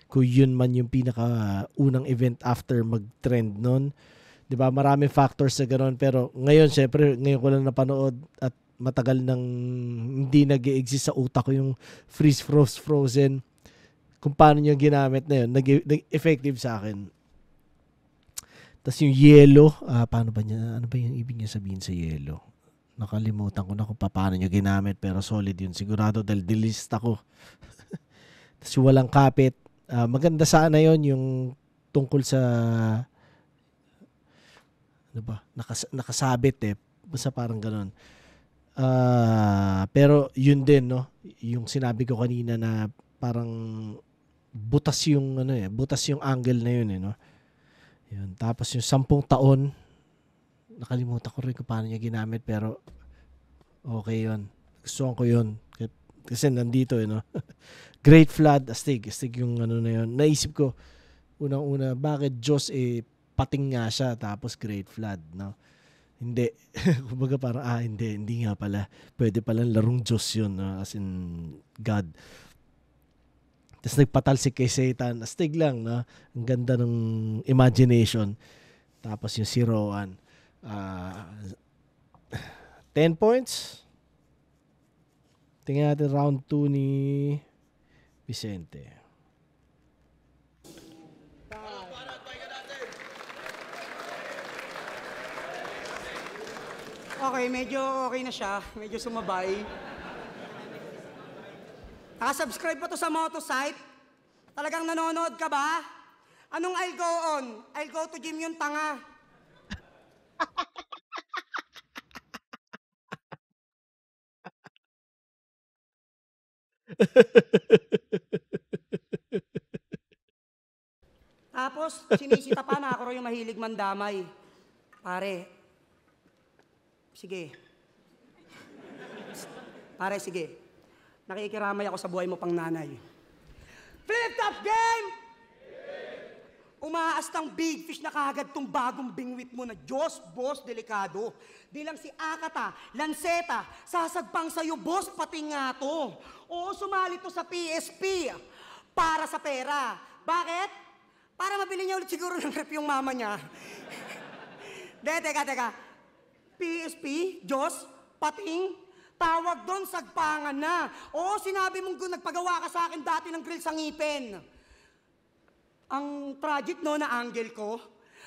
kung yun man yung pinaka unang event after mag-trend nun, 'di ba? Maraming factors sa ganoon, pero ngayon syempre ngayon ko lang napanood at matagal nang hindi nag-exist sa utak ko yung frozen kung paano niya ginamit na yun, nag-effective sa akin. Tapos yung yellow, paano ba niya, ano ba yung ibig niya sabihin sa yellow? Nakalimutan ko na kung paano niya ginamit, pero solid yun. Sigurado dahil delist ako. Tapos yung walang kapit. Maganda sana yun, yung tungkol sa, ano ba, nakasabit eh. Basta parang ganun. Pero yun din, no? Yung sinabi ko kanina na parang butas yung, butas yung angle na yun, no? Yun. Tapos yung 10 taon, nakalimutan ko rin kung paano niya ginamit, pero okay yun. Gustuhan ko yun. Kasi nandito, no? Great Flood, astig yung ano na yun. Naisip ko, unang-una, bakit Diyos pating nga siya, tapos Great Flood, no? Hindi. Kumbaga parang, hindi nga pala. Pwede palang larong Diyos yun, as in God. Tapos nagpatalsik kay Satan. Astig lang, no? Ang ganda ng imagination. Tapos yung si Rowan. 10 points. Tingnan natin round 2 ni Vicente. Okay, medyo okay na siya. Medyo sumabay. Nakasubscribe pa to sa Moto site? Talagang nanonood ka ba? Anong I'll go on? I'll go to gym yung tanga. Tapos, sinisita pa na ako yung mahilig mandamay. Pare, sige. Pare, sige. Nakikiramay ako sa buhay mo pang nanay. Flip top game! Umaastang big fish na kagad tong bagong bingwit mo na Diyos, boss, delikado. Di lang si Akata, Lanceta, sasagpang sa'yo, boss, pati nga to. Oo, sumali to sa PSP para sa pera. Bakit? Para mabili niya ulit siguro ng rep yung mama niya. Teka. PSP, Diyos, pating, tawag doon, sagpangan na. Oo, sinabi mong nagpagawa ka sa akin dati ng grill sa ngipin. Ang tragic, no, na angle ko.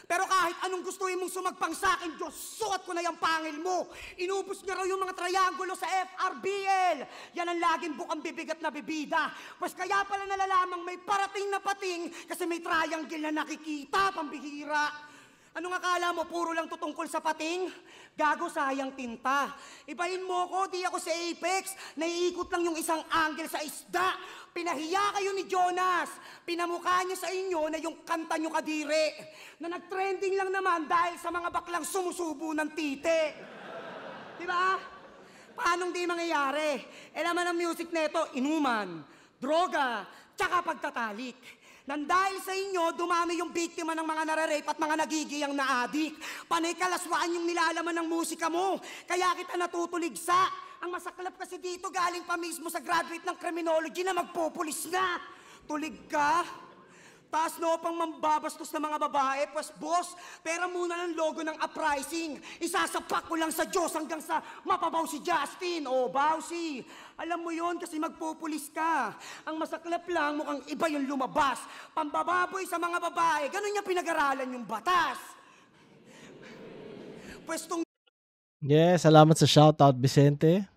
Pero kahit anong gustuhin mong sumagpang sa akin, Diyos, suot ko na yung pangil mo. Inubos niya raw yung mga triangulo sa FRBL. Yan ang laging bukang bibigat na bibida. Pues kaya pala nalalamang may parating na pating kasi may triangle na nakikita, pambihira. Anong akala mo, puro lang tutungkol sa pating? Gago, sayang tinta. Ibahin mo ko, di ako sa Apex. Naiikot lang yung isang angle sa isda. Pinahiya kayo ni Jonas. Pinamukha niyo sa inyo na yung kanta niyo kadire. Na nag-trending lang naman dahil sa mga baklang sumusubo ng tite. Di ba? Paanong di mangyayari? Naman ang music neto, inuman, droga, tsaka pagtatalik. Nang dahil sa inyo, dumami yung biktima ng mga nararape at mga nagigiyang na adik. Panay kalaswaan yung nilalaman ng musika mo. Kaya kita natutuligsa. Ang masaklap kasi dito galing pa mismo sa graduate ng criminology na magpupulis na. Tulig ka? Taas no pang mambabastos ng mga babae, pues boss, pera muna ng logo ng uprising. Isasapak ko lang sa Diyos hanggang sa mapabaw si Justin. O, Bawsi, alam mo yon kasi magpupulis ka. Ang masaklap lang, mukhang iba yung lumabas. Pambababoy sa mga babae, ganun niya pinag-aralan yung batas. Pues tong... Yeah, salamat sa shoutout, Vicente.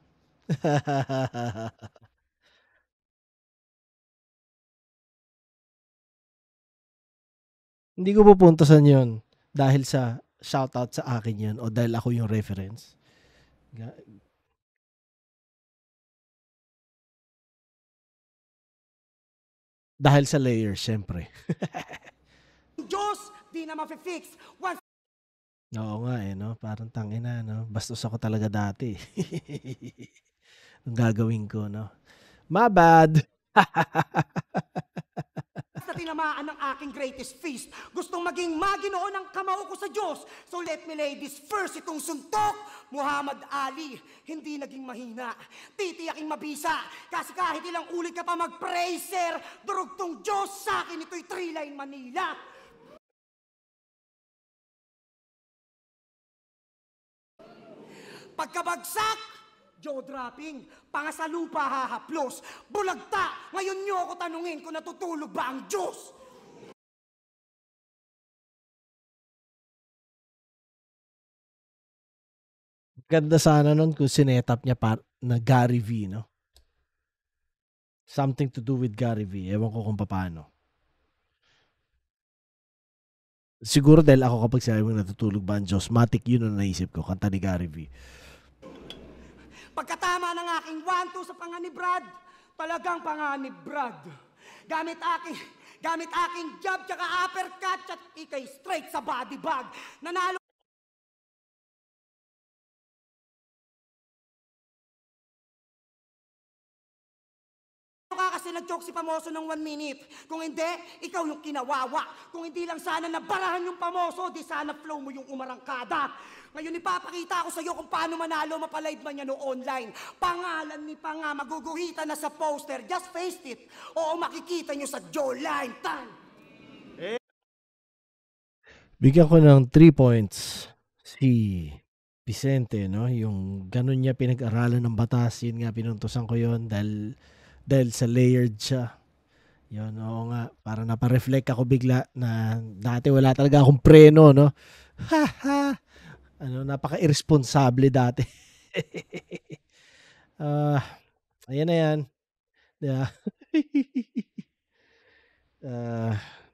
Hindi ko pupuntasan yun dahil sa shoutout sa akin yun o dahil ako yung reference. Dahil sa layers, syempre. Diyos, di na ma-fix. Once... Oo nga no? Parang tangina, no? Bastos ako talaga dati. Ang gagawin ko, no? My bad! Sa tinamaan ng aking greatest feast, gustong maging Maginoo ng kamao ko sa Diyos. So let me lay this first, itong suntok, Muhammad Ali, hindi naging mahina. Titiyaking mabisa, kasi kahit ilang ulit ka pa mag-praiser, durugtong Diyos sa akin, ito'y 3-line Manila. Pagkabagsak, jaw dropping, pangasalupa hahaplos, bulagta, ngayon niyo ako tanungin kung natutulog ba ang Diyos. Ganda sana nun kung sinetap niya na Gary V, no? Something to do with Gary V. Ewan ko kung paano. Siguro dahil ako kapag sinabi mo natutulog ba ang Diyos, matik yun ang naisip ko, kanta ni Gary V. Pagkatama ng aking 1-2 sa panganib, Brad, talagang panganib, Brad. Gamit aking jab, tsaka uppercut, at ikay straight sa body bag. Nanalo ka kasi nag-joke si Pamoso ng 1 minute. Kung hindi, ikaw yung kinawawa. Kung hindi lang sana nabarahan yung Pamoso, di sana flow mo yung umarangkada. Ngayon ipapakita ko sa iyo kung paano manalo mapalive man yan o online. Pangalan ni Panga, maguguhitan na sa poster. Just face it. Oo, makikita nyo sa Jawline. Tan! Bigyan ko ng 3 points si Vicente, no? Yung ganun niya pinag-aralan ng batas, yun nga pinuntusan ko yun dahil sa layered siya. Yun, oo nga. Para napareflect ako bigla na dati wala talaga akong preno, no? Napaka-irresponsable dati. Ayan na yan. Yeah.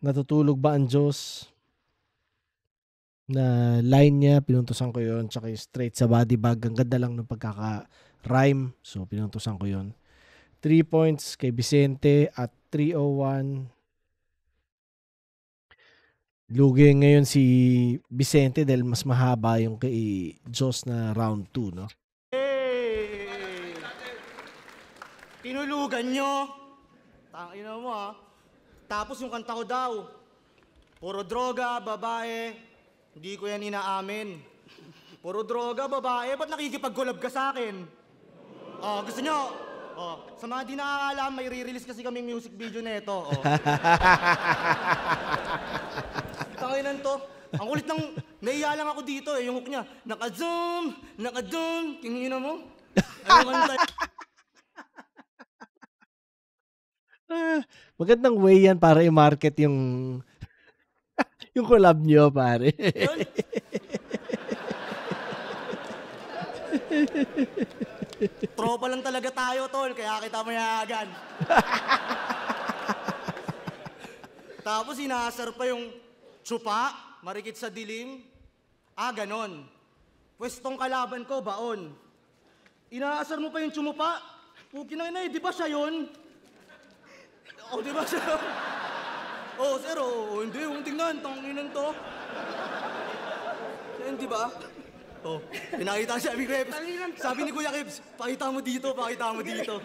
Natutulog ba ang Diyos? Na line niya, pinuntusan ko yun. Tsaka yung straight sa body bag. Ang ganda lang ng pagkaka-rhyme. So, pinuntusan ko yun. 3 points kay Vicente at 301. Lugi ngayon si Vicente dahil mas mahaba yung kay Diyos na round 2, no? Hey! Tinulugan nyo. Tangina mo ha. Tapos yung kanta ko daw. Puro droga, babae. Hindi ko yan inaamin. Puro droga, babae. Ba't nakikipag-collab ka sa akin? Oh, gusto nyo? Oh, sa mga di nakakaalam, may re-release kasi kami music video na ito. Oh. Tanginan to. Ang kulit ng... Naiya lang ako dito eh. Yung hook niya. Naka-zoom! Naka-zoom! Tingin mo? Ano kanta? Magandang way yan para i-market yung yung collab nyo, pare. Tropa lang talaga tayo, tol. Kaya kita mayagan. Tapos inaasar pa yung tsupa, marikit sa dilim. Ganon. Pwestong kalaban ko, baon. Inaasar mo pa yung tsumupa. Puki na ina, di ba siya yun? Di ba siya yun? Sir, hindi. Tingnan, tanginan to. Hindi ba? Pinakita siya ni Krebs. Sabi ni Kuya Krebs, pakita mo dito, pakita mo dito.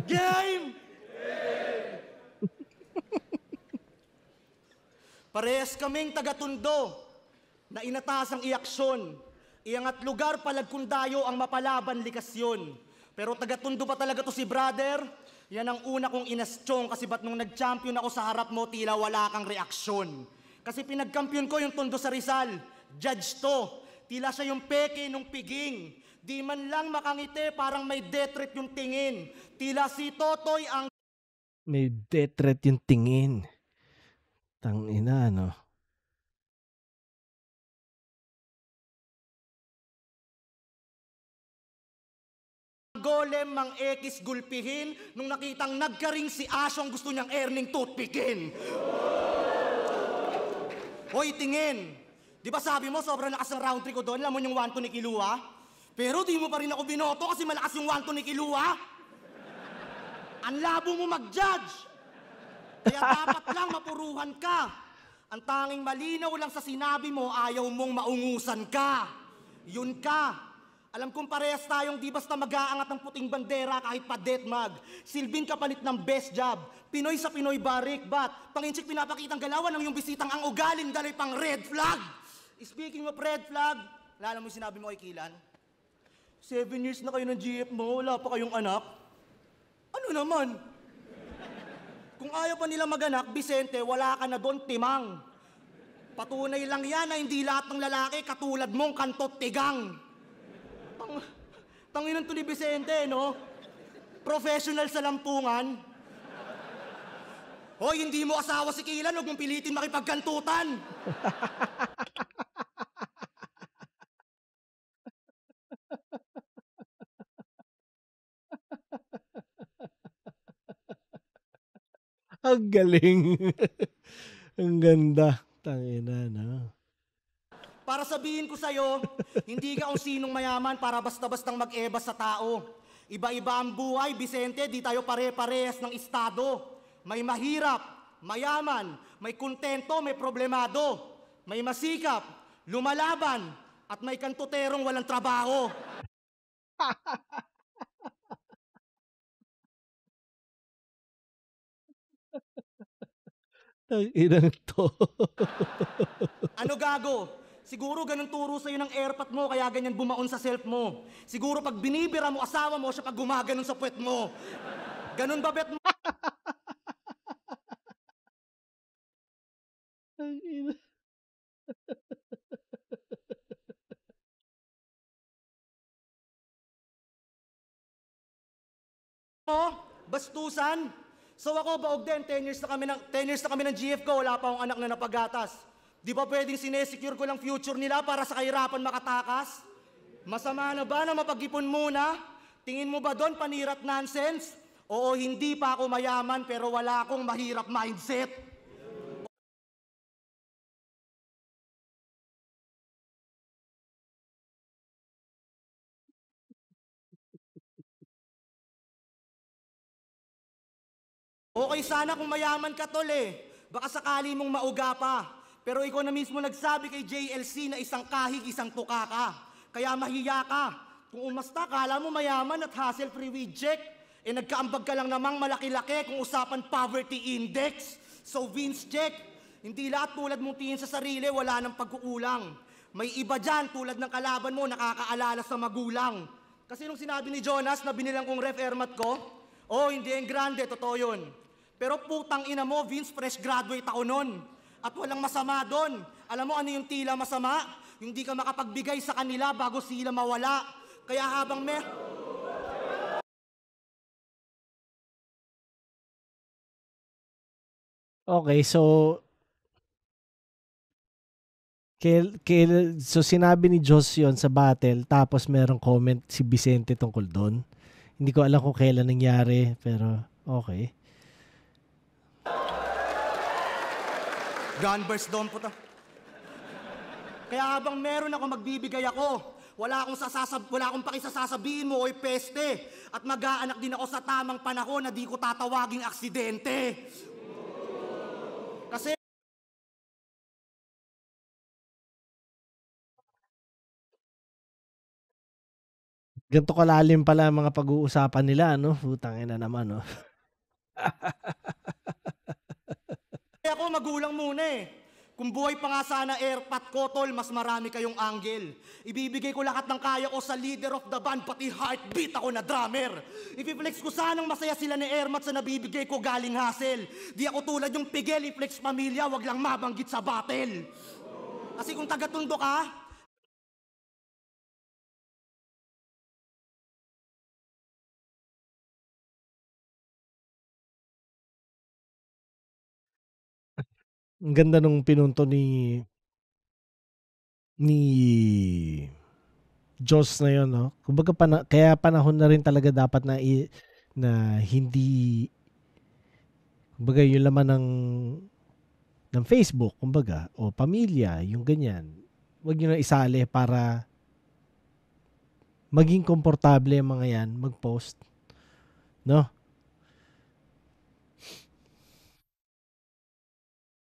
Game! Parehas kaming taga-Tondo na inatasang iaksyon. Iangat lugar palagkundayo ang mapalaban likasyon. Pero taga-Tondo pa talaga to si brother. Yan ang una kong inastyong kasi ba't nung nag-champion ako sa harap mo tila wala kang reaksyon. Kasi pinag-kampiyon ko yung Tondo sa Rizal. Judge to. Tila siya yung peke nung piging. Di man lang makangiti parang may death threat yung tingin. Tila si Totoy ang... May death threat yung tingin. Tangina, no? Golem mang ekis gulpihin nung nakitang nagkaring si Asyong gusto niyang earning toothpickin. Hoy, tingin. Di ba sabi mo sobrang lakas ng round 3 ko doon? Alam mo yung 1-2 ni Kilua? Pero di mo pa rin ako binoto kasi malakas yung 1-2 ni Kilua. Ang labo mo mag-judge. Kaya dapat lang mapuruhan ka. Ang tanging malinaw lang sa sinabi mo, ayaw mong maungusan ka. Yun ka. Alam kong parehas tayong di basta mag-aangat ng puting bandera kahit pa deathmag. Silbing kapalit ng best job. Pinoy sa Pinoy barik bat. Panginchik pinapakitang galawan ng yung bisitang ang ugalin dali pang red flag. Speaking of red flag, lala mo yung sinabi mo kay Kilan? 7 years na kayo ng GF mo, wala pa kayong anak? Ano naman? Kung ayaw pa nila maganak, Vicente, wala ka na doon, timang. Patunay lang yan na hindi lahat ng lalaki katulad mong kantot tigang. Tanginan to ni Vicente, no? Professional sa lampungan. Hoy, hindi mo asawa si Kilan, huwag mong pilitin makipagkantutan. Ang galing. Ang ganda. Tangina, no? Para sabihin ko sa'yo, hindi ka kung sinong mayaman para basta-bastang mag-ebas sa tao. Iba-iba ang buhay, Vicente, di tayo pare-parehas ng estado. May mahirap, mayaman, may kontento, may problemado. May masikap, lumalaban, at may kantuterong walang trabaho. Ang inang to. Ano gago? Siguro ganun turo sa'yo ng airpot mo, kaya ganyan bumaon sa self mo. Siguro pag binibira mo asawa mo, siya pag gumaganon sa puwet mo. Ganun ba, bet mo? Ang ina. Bastusan? So ako, baog din, 10 years na kami ng GF ko, wala pa akong anak na napagatas. Di ba pwedeng sinesecure ko lang future nila para sa kahirapan makatakas? Masama na ba na mapag-ipon muna? Tingin mo ba doon panirat nonsense? Oo, hindi pa ako mayaman pero wala akong mahirap mindset. Okay sana kung mayaman ka tol eh. Baka sakali mong mauga pa. Pero ikaw na mismo nagsabi kay JLC na isang kahig, isang tuka ka. Kaya mahiya ka. Kung umasta, kala mo mayaman at hassle-free with check. Eh nagkaambag ka lang namang malaki-laki kung usapan poverty index. So Vince check, hindi lahat tulad mong tingin sa sarili, wala nang pagkukulang. May iba dyan tulad ng kalaban mo nakakaalala sa magulang. Kasi nung sinabi ni Jonas na binilang kong ref airmat ko, oh hindi yung grande, totoo yun. Pero putang ina mo, Vince, fresh graduate ako nun. At walang masama doon. Alam mo ano yung tila masama? Yung di ka makapagbigay sa kanila bago sila mawala. Kaya habang Okay, so so sinabi ni Joss yon sa battle tapos merong comment si Vicente tungkol doon. Hindi ko alam kung kailan nangyari pero okay. Gunburst doon po to. Kaya habang meron ako magbibigay ako, wala akong pakisasasabihin mo oy peste. At mag-aanak din ako sa tamang panahon na di ko tatawaging aksidente. Kasi Ganto kalalim pala ang mga pag-uusapan nila, no? Putang ina naman, no? Kaya ako magulang muna eh. Kung buhay pa nga sana airpot ko, tol, mas marami kayong angle. Ibibigay ko lahat ng kaya ko sa leader of the band, pati heartbeat ako na drummer. Ipiflex ko sanang masaya sila ni Airmat sa nabibigay ko galing hassle. Di ako tulad yung pigel, i-flex pamilya, wag lang mabanggit sa battle. Kasi kung taga-Tondo ka, Ang ganda nung pinunto ni Joss na yun, no? Kumbaga kaya panahon na rin talaga dapat na na hindi kumbaga yung laman ng Facebook, kumbaga, o pamilya, yung ganyan. Huwag nyo na isali para maging komportable ang mga yan, mag-post. No?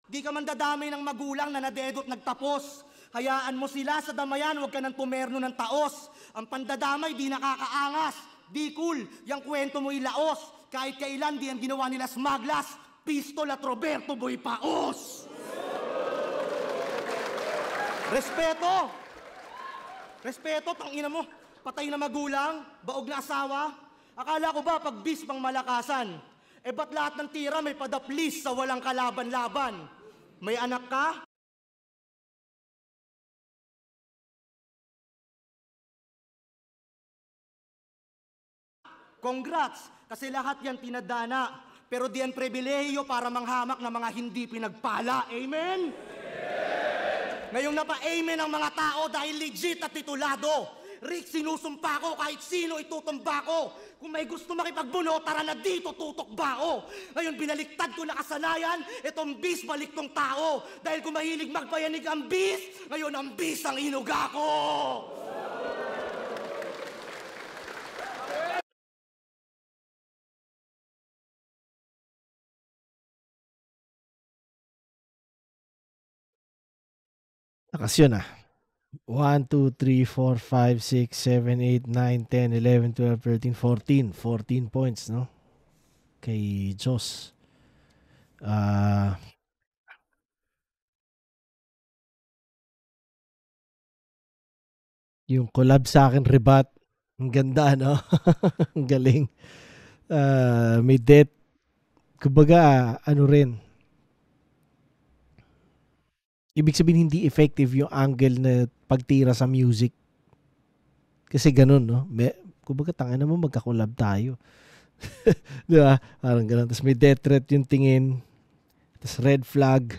di ka man dadamay ng magulang na nadedot nagtapos. Hayaan mo sila sa damayan, huwag ka nang pumerno ng taos. Ang pandadamay di nakakaangas, di cool, yung kwento mo ilaos. Kahit kailan di ang ginawa nila smaglas, pistol at Roberto Boy Paos. Respeto! Respeto, tangina mo. Patay na magulang, baog na asawa. Akala ko ba pag bis pang malakasan? Eh ba't lahat ng tira may padaplis sa walang kalaban-laban? May anak ka? Congrats! Kasi lahat yan tinadana. Pero di yan pribilehiyo para manghamak ng mga hindi pinagpala. Amen? Ngayong napa-amen ang mga tao dahil legit at titulado. Rick, sinusumpa ko kahit sino itutumba ko. Kung may gusto makipagbuno, tara na dito, tutok bao. Ngayon binaliktad ko na kasanayan, itong bis balik tong tao. Dahil kung mahilig magpayanig ang bis, ngayon ang bis ang inuga ko. Lakas yun ah. 1, 2, 3, 4, 5, 6, 7, 8, 9, 10, 11, 12, 13, 14. 14 points, no? Kay Joss. Yung collab sa akin, Rebat. Ang ganda, no? Ang galing. May death. Kumbaga, ano rin. Ibig sabihin, hindi effective yung angle na pagtira sa music. Kasi ganun, no? Kumbaga, tangina mo, magkakulab tayo. Di ba? Parang ganun. Tapos may death threat yung tingin. Tapos red flag.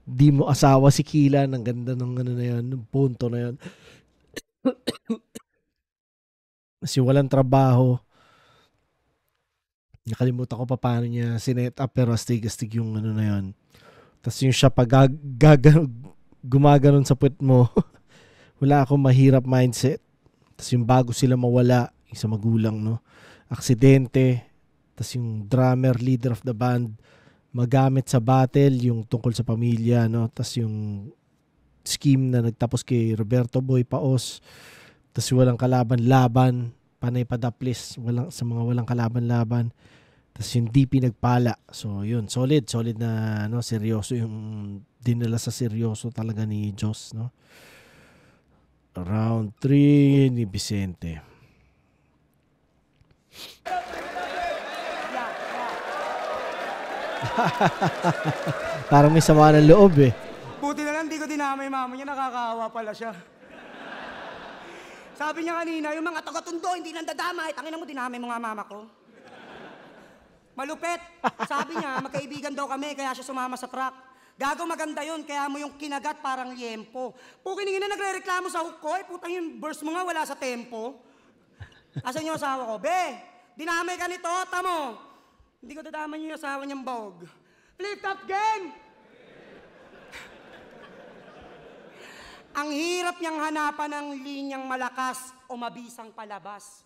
Di mo asawa si Kilan. Ang ganda ng ano na yun, ng punto na yun. Kasi walang trabaho. Nakalimutan ko pa paano niya sinet up, pero astig-astig yung ano na yun. Tapos yung siya pag gumaganon sa puwet mo, wala akong mahirap mindset. Tapos yung bago sila mawala, yung sa magulang, no? Aksidente. Tapos yung drummer, leader of the band, magamit sa battle, yung tungkol sa pamilya, no? Tapos yung scheme na nagtapos kay Roberto Boy Paos. Tapos walang kalaban-laban, panay padaplis, sa mga walang kalaban-laban. Tapos yung DP nagpala. So yun, solid na, no, seryoso yung dinala sa seryoso talaga ni Diyos, no? Round 3 ni Vicente. Parang may sama ng loob eh. Buti na lang di ko dinamay mama niya, nakakaawa pala siya. Sabi niya kanina, yung mga taga-Tondo hindi nandadamay. Tangina mo, dinamay mo nga mama ko. Malupet. Sabi niya, magkaibigan daw kami, kaya siya sumama sa truck. Gago, maganda yun, kaya mo yung kinagat parang liempo. Pukiningin na nagre-reklamo sa hook ko, putang yung verse mo nga wala sa tempo. Asan yung asawa ko? Be, dinamay ka nito, tamo. Hindi ko dadamay yung asawa niyang bawg. Flip top gang! Ang hirap niyang hanapan ng linyang malakas o mabisang palabas.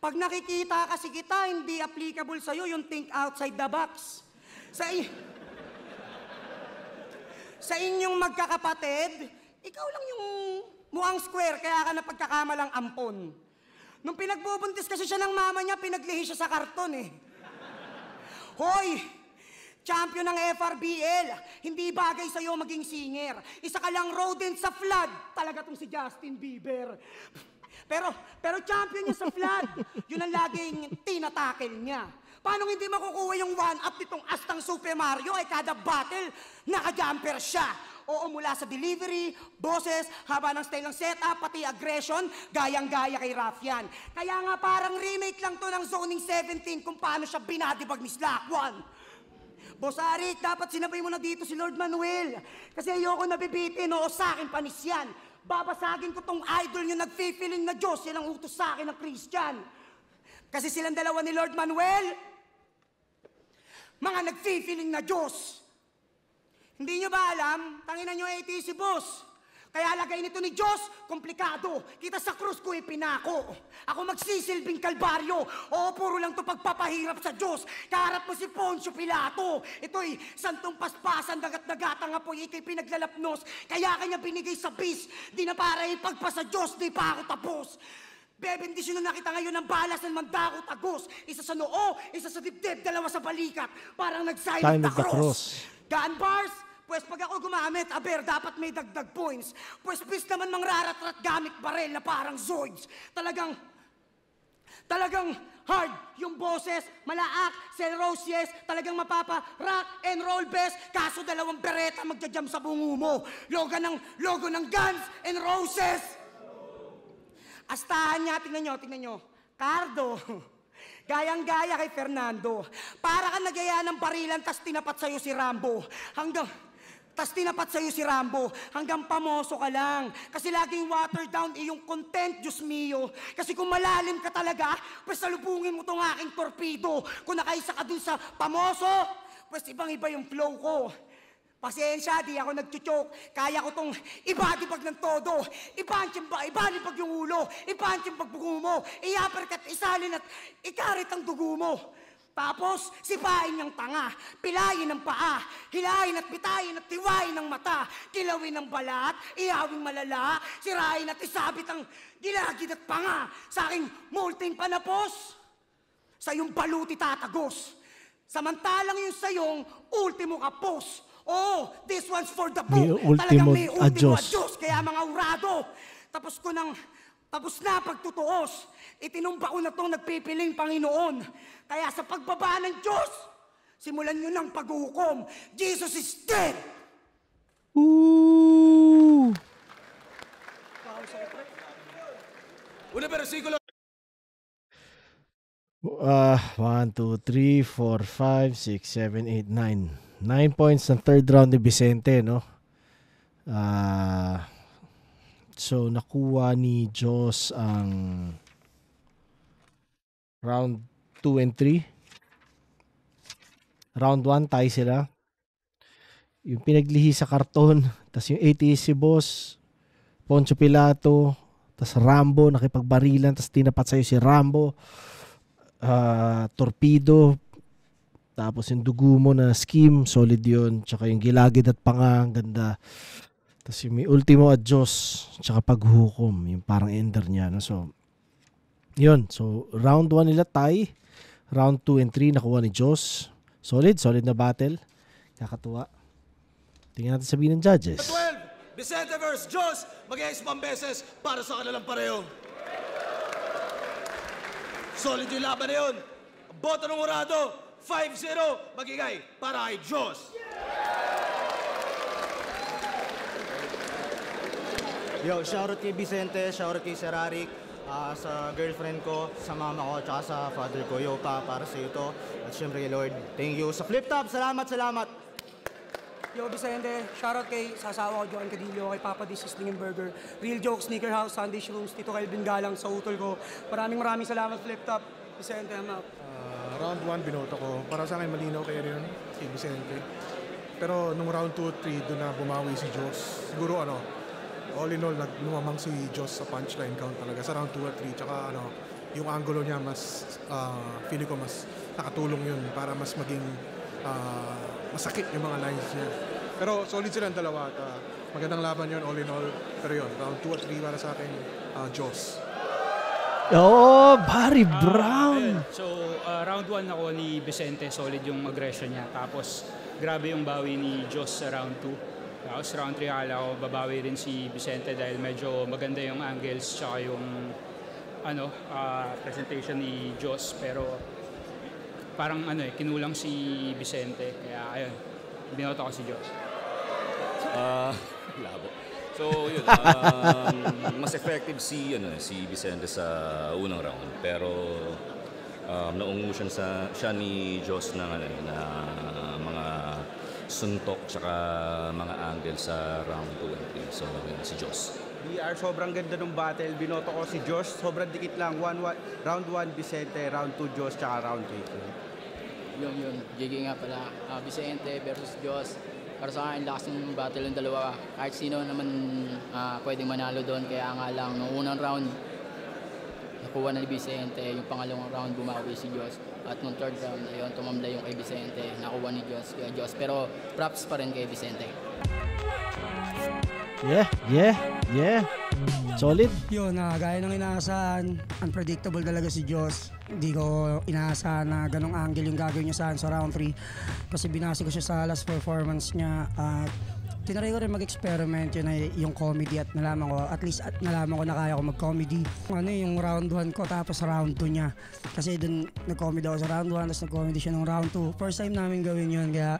Pag nakikita kasi kita, hindi applicable sa'yo yung think outside the box. Sa inyong magkakapatid, ikaw lang yung mukhang square, kaya ka na pagkakamalang ampon. Nung pinagbubuntis kasi siya ng mama niya, pinaglihi siya sa karton eh. Hoy! Champion ng FRBL, hindi bagay sa'yo maging singer. Isa ka lang rodent sa flood. Talaga tong si Justin Bieber. Pero champion niya sa flood. Yun ang laging tinatakel niya. Paano hindi makukuha yung one-up nitong astang Super Mario ay kada battle, naka-jumper siya. Oo, mula sa delivery, boses, haba ng style ng setup, pati aggression, gayang-gaya kay Raffian. Kaya nga parang remake lang to ng Zoning 17 kung paano siya binadibag ni Slack One. Boss Arik, dapat sinabay mo na dito si Lord Manuel. Kasi ayoko nabibitin, oo, sa akin panis yan. Babasagin ko tong idol nyo nag-feeling na Diyos, yan ang utos sa akin ng Christian. Kasi silang dalawa ni Lord Manuel, mga nag-feeling na Diyos. Hindi nyo ba alam, tanginan nyo ATC boss. Kaya lagay nito ni Diyos, komplikado. Kita sa krus ko ipinako. Ako magsisilbing kalbaryo. Oo, puro lang to pagpapahirap sa Diyos. Kaharap mo si Poncio Pilato. Ito'y santong paspasan, dagat-dagatang apoy, ikay pinaglalapnos. Kaya kanya binigay sa bis. Di na para ipagpa sa Diyos, di pa ako tapos. Bebendisyon na nakita ngayon ng balas ng mandakot agos. Isa sa noo, isa sa dibdib, dalawa sa balikat. Parang nag-sign of the cross. Gun bars? Pues pag ako gumamit, dapat may dagdag points. Pues bis naman mangraratrat gamit barel na parang Zoids. Talagang hard yung boses, malaak, Celrosies, talagang mapapa rock and roll best. Kaso dalawang bereta magja-jam sa bungo mo. Logo ng Guns and Roses. Astahan niya, tingnan nyo. Cardo. Gayang-gaya kay Fernando. Para ka nagyaya ng barilan, tas tinapat sa'yo si Rambo. Hanggang pamoso ka lang. Kasi laging water down iyong content, Diyos mio. Kasi kung malalim ka talaga, pues salubungin mo tong aking torpedo. Kung nakaisa ka dun sa pamoso, pues ibang-iba yung flow ko. Pasensya, di ako nagchuchok. Kaya ko tong ibadibag ng todo. Ibanibag yung ulo. Ibanibag bugo mo. I-uppercut, isalin at ikarit ang dugo mo. Tapos, sipain niyang tanga, pilayin ng paa, hilahin at bitayin at tiwain ng mata, kilawin ng balat, ihawing malala, sirain at isabit ang gilagid at panga sa aking multing panapos. Sa iyong baluti tatagos. Samantalang yung sa iyong ultimo kapos. Oh, this one's for the book. Talagang may ultimo adyos. Kaya mga urado. Tapos ko nang Tapos na pagtutuos. Itinumba ko na itong nagpipiling Panginoon. Kaya sa pagbaba ng Diyos, simulan nyo ng paghuhukom. Jesus is dead! Ooh! Una versikulo. 1, 2, 3, 4, 5, 6, 7, 8, 9. 9 points ng third round ni Vicente, no? So, nakuha ni Diyos ang round 2 and 3. Round 1, tie sila. Yung pinaglihi sa karton, tas yung atheist si Boss, Poncio Pilato, tas Rambo, nakipagbarilan, tas tinapat sa'yo si Rambo, Torpedo, tapos yung dugo mo na scheme, solid yun, tsaka yung gilagid at panga, ang ganda. Tapos yung may ultimo at Diyos, tsaka paghukom, yung parang ender niya. No? So, yun. So, round 1 nila tie. Round 2 and 3 nakuha ni Diyos. Solid na battle. Kakatuwa. Tingnan natin sabihin ng judges. 12, Vicente versus Diyos. Mag-iayos pang beses para sa kanilang pareho. Solid yung laban na yun. Boto ng Urado, 5-0. Magigay para kay Diyos. Yo, shoutout kay Vicente, shoutout kay Sir Arik, sa girlfriend ko, sa mama ko, tsaka sa father ko. Yo pa, para sa iyo to. At syempre kay Lord, thank you. Sa Flip Top, salamat. Yo, Vicente, shoutout kay sasawa ko, Joan Cadillo, kay Papa D. Sisling and Burger, Real Joke, Sneaker House, Sunday Shrooms, Tito Calvin Galang, sa utol ko. Maraming salamat, Flip Top. Vicente, I'm out. Round 1, binoto ko. Para sa akin, malinaw kay rin si Vicente. Pero nung round 2 at 3, doon na bumawi si Diyos. Siguro all in all, lumamang si Diyos sa punchline count talaga sa round 2 at 3. Tsaka yung angulo niya mas, feeling ko mas nakatulong yun para mas maging masakit yung mga lines niya. Pero solid silang dalawa at magandang laban yun all in all. Pero yun, round 2 at 3 para sa akin, Diyos. Oh, Barry Brown! So, round 1 ako ni Vicente, solid yung aggression niya. Tapos, grabe yung bawi ni Diyos sa round 2. Tapos round 3 akala ko babawi rin si Vicente dahil medyo maganda yung angles tsaka yung presentation ni Diyos. Pero parang kinulang si Vicente. Kaya ayun, binoto ko si Diyos. Labo. So yun, mas effective si Vicente sa unang round. Pero naungusan siya ni Diyos ng mga suntok tsaka mga angle sa round 2 and 3. So yun, si Diyos. BR, sobrang ganda ng battle. Binoto ko si Diyos. Sobrang dikit lang. Round 1 Vicente, round 2 Diyos, tsaka round 3. Yun. JG nga pala. Vicente versus Diyos. Para sa akin, lakas ng battle ng dalawa. Kahit sino naman pwedeng manalo doon. Kaya nga lang, noong unang round, nakuha na ni Vicente. Yung pangalawang round, bumawi si Diyos. At nung third round, ayun, tumambla yung kay Vicente. Nakuha ni Diyos. Pero props pa rin kay Vicente. Yeah. Solid. Yun, gaya ng inaasahan, unpredictable talaga si Diyos. Hindi ko inaasahan na ganong angle yung gagawin niya sa round 3. Kasi binasi ko siya sa last performance niya. Tinry ko rin mag-experiment yun yung comedy at nalaman ko na kaya ko mag-comedy. Yung round 1 ko tapos round 2 niya. Kasi dun nag-comedy ako sa round 1 tapos nag-comedy siya ng round 2. First time namin gawin yun kaya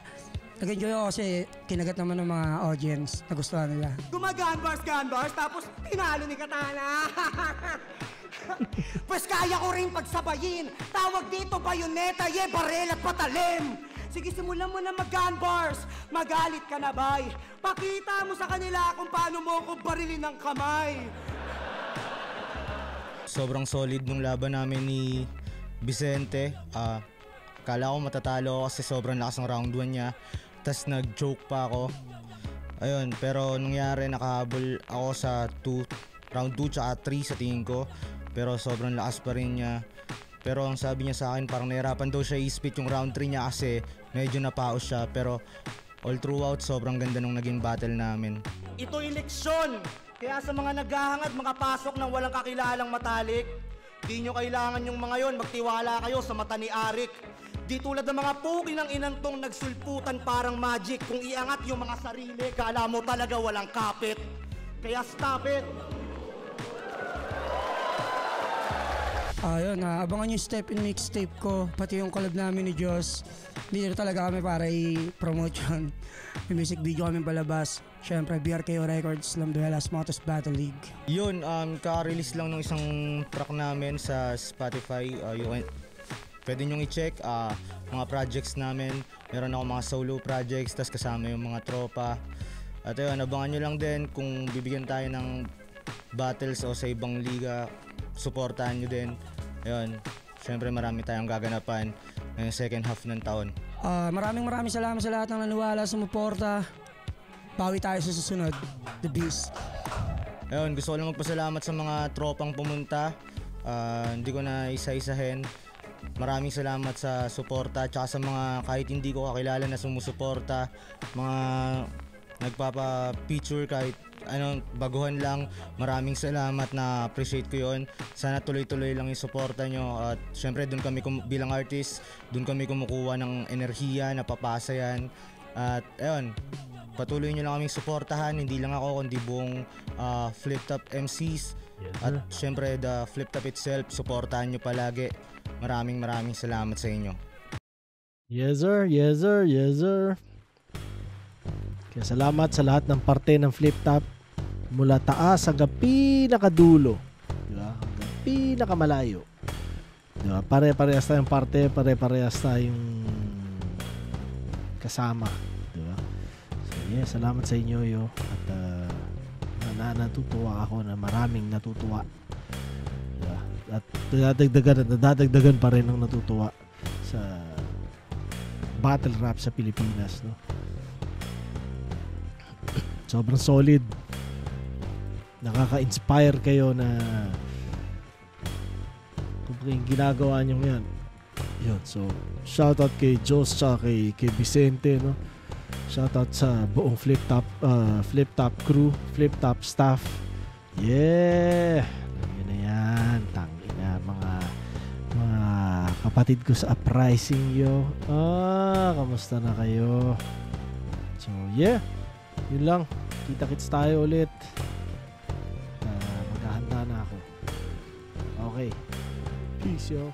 nag-enjoy ako kasi kinagat naman ng mga audience. Nagustuhan nila. Gumaganbars, tapos tinalo ni Katana. Pues kaya ko rin pagsabayin. Tawag dito bayoneta, barel at patalim. Sige, simulan mo na mag-gunbars. Magalit ka na, bay. Pakita mo sa kanila kung paano mo ko barilin ng kamay. Sobrang solid nung laban namin ni Vicente. Kala ko matatalo kasi sobrang lakas ng round 1 niya. Tas nag-joke pa ako. Ayun, pero nangyari nakahabol ako sa round 2 tsaka 3 sa tingin ko. Pero sobrang lakas pa rin niya. Pero ang sabi niya sa akin, parang nahirapan daw siya i-spit yung round 3 niya kasi medyo napaos siya. Pero all throughout, sobrang ganda nung naging battle namin. Ito eleksyon. Kaya sa mga naghahangad, makapasok ng walang kakilalang matalik, di nyo kailangan yung mga yon, magtiwala kayo sa mata ni Arik. Di tulad ng mga puki ng inantong nagsulputan parang magic. Kung iangat yung mga sarili, kala mo talaga walang kapit. Kaya stop it. Ayun, abangan yung step in mixtape ko, pati yung collab namin ni Diyos. Dito talaga kami para i-promote yun. May music video kami palabas. Siyempre, BRKO Records, Lamduelas Motos Battle League. Yun, ka-release lang ng isang track namin sa Spotify. Pwede nyong i-check mga projects namin. Meron ako mga solo projects, tas kasama yung mga tropa. At ayun, abangan nyo lang din kung bibigyan tayo ng battles o sa ibang liga, supportahan nyo din. Ayun, syempre marami tayong gaganapan ngayong second half ng taon. Maraming salamat sa lahat ng naniwala, sumuporta. Bawi tayo sa susunod. The Beast. Ayun, gusto ko lang magpasalamat sa mga tropang pumunta. Hindi ko na isa-isahin. Maraming salamat sa suporta at sa mga kahit hindi ko kakilala na sumusuporta, mga nagpapa-picture kahit baguhan lang. Maraming salamat, na appreciate ko yun. Sana tuloy-tuloy lang yung suporta nyo at syempre doon kami bilang artist, doon kami kumukuha ng enerhiya, napapasa yan. At ayun, patuloy nyo lang kaming suportahan, hindi lang ako kundi buong Flip Top MCs. At syempre the Flip Top itself, suportahan nyo palagi. Maraming salamat sa inyo. Yes sir, yes sir, yes sir. Kaya salamat sa lahat ng parte ng Flip Top mula taas hanggang pinakadulo, diba? Hanggang pinakamalayo, diba? Pare-parehas tayong parte, pare-parehas tayong kasama, diba? So yeah, salamat sa inyo yo. At natutuwa ako na maraming natutuwa, diba? At dadagdagan pa rin ang natutuwa sa battle rap sa Pilipinas, no? Sobrang solid. Nakaka-inspire kayo na kung yung ginagawa nyo yan. Yun, so shoutout kay Jos tsaka kay Vicente, no? Shoutout sa buong Flip Top crew, Flip Top staff. Yeah! Yun na yan. Tangina, mga kapatid ko sa Uprising, yo. Kamusta na kayo? So yeah, yun lang. Kita-kits tayo ulit. Maghahanda na ako. Okay. Peace, yo.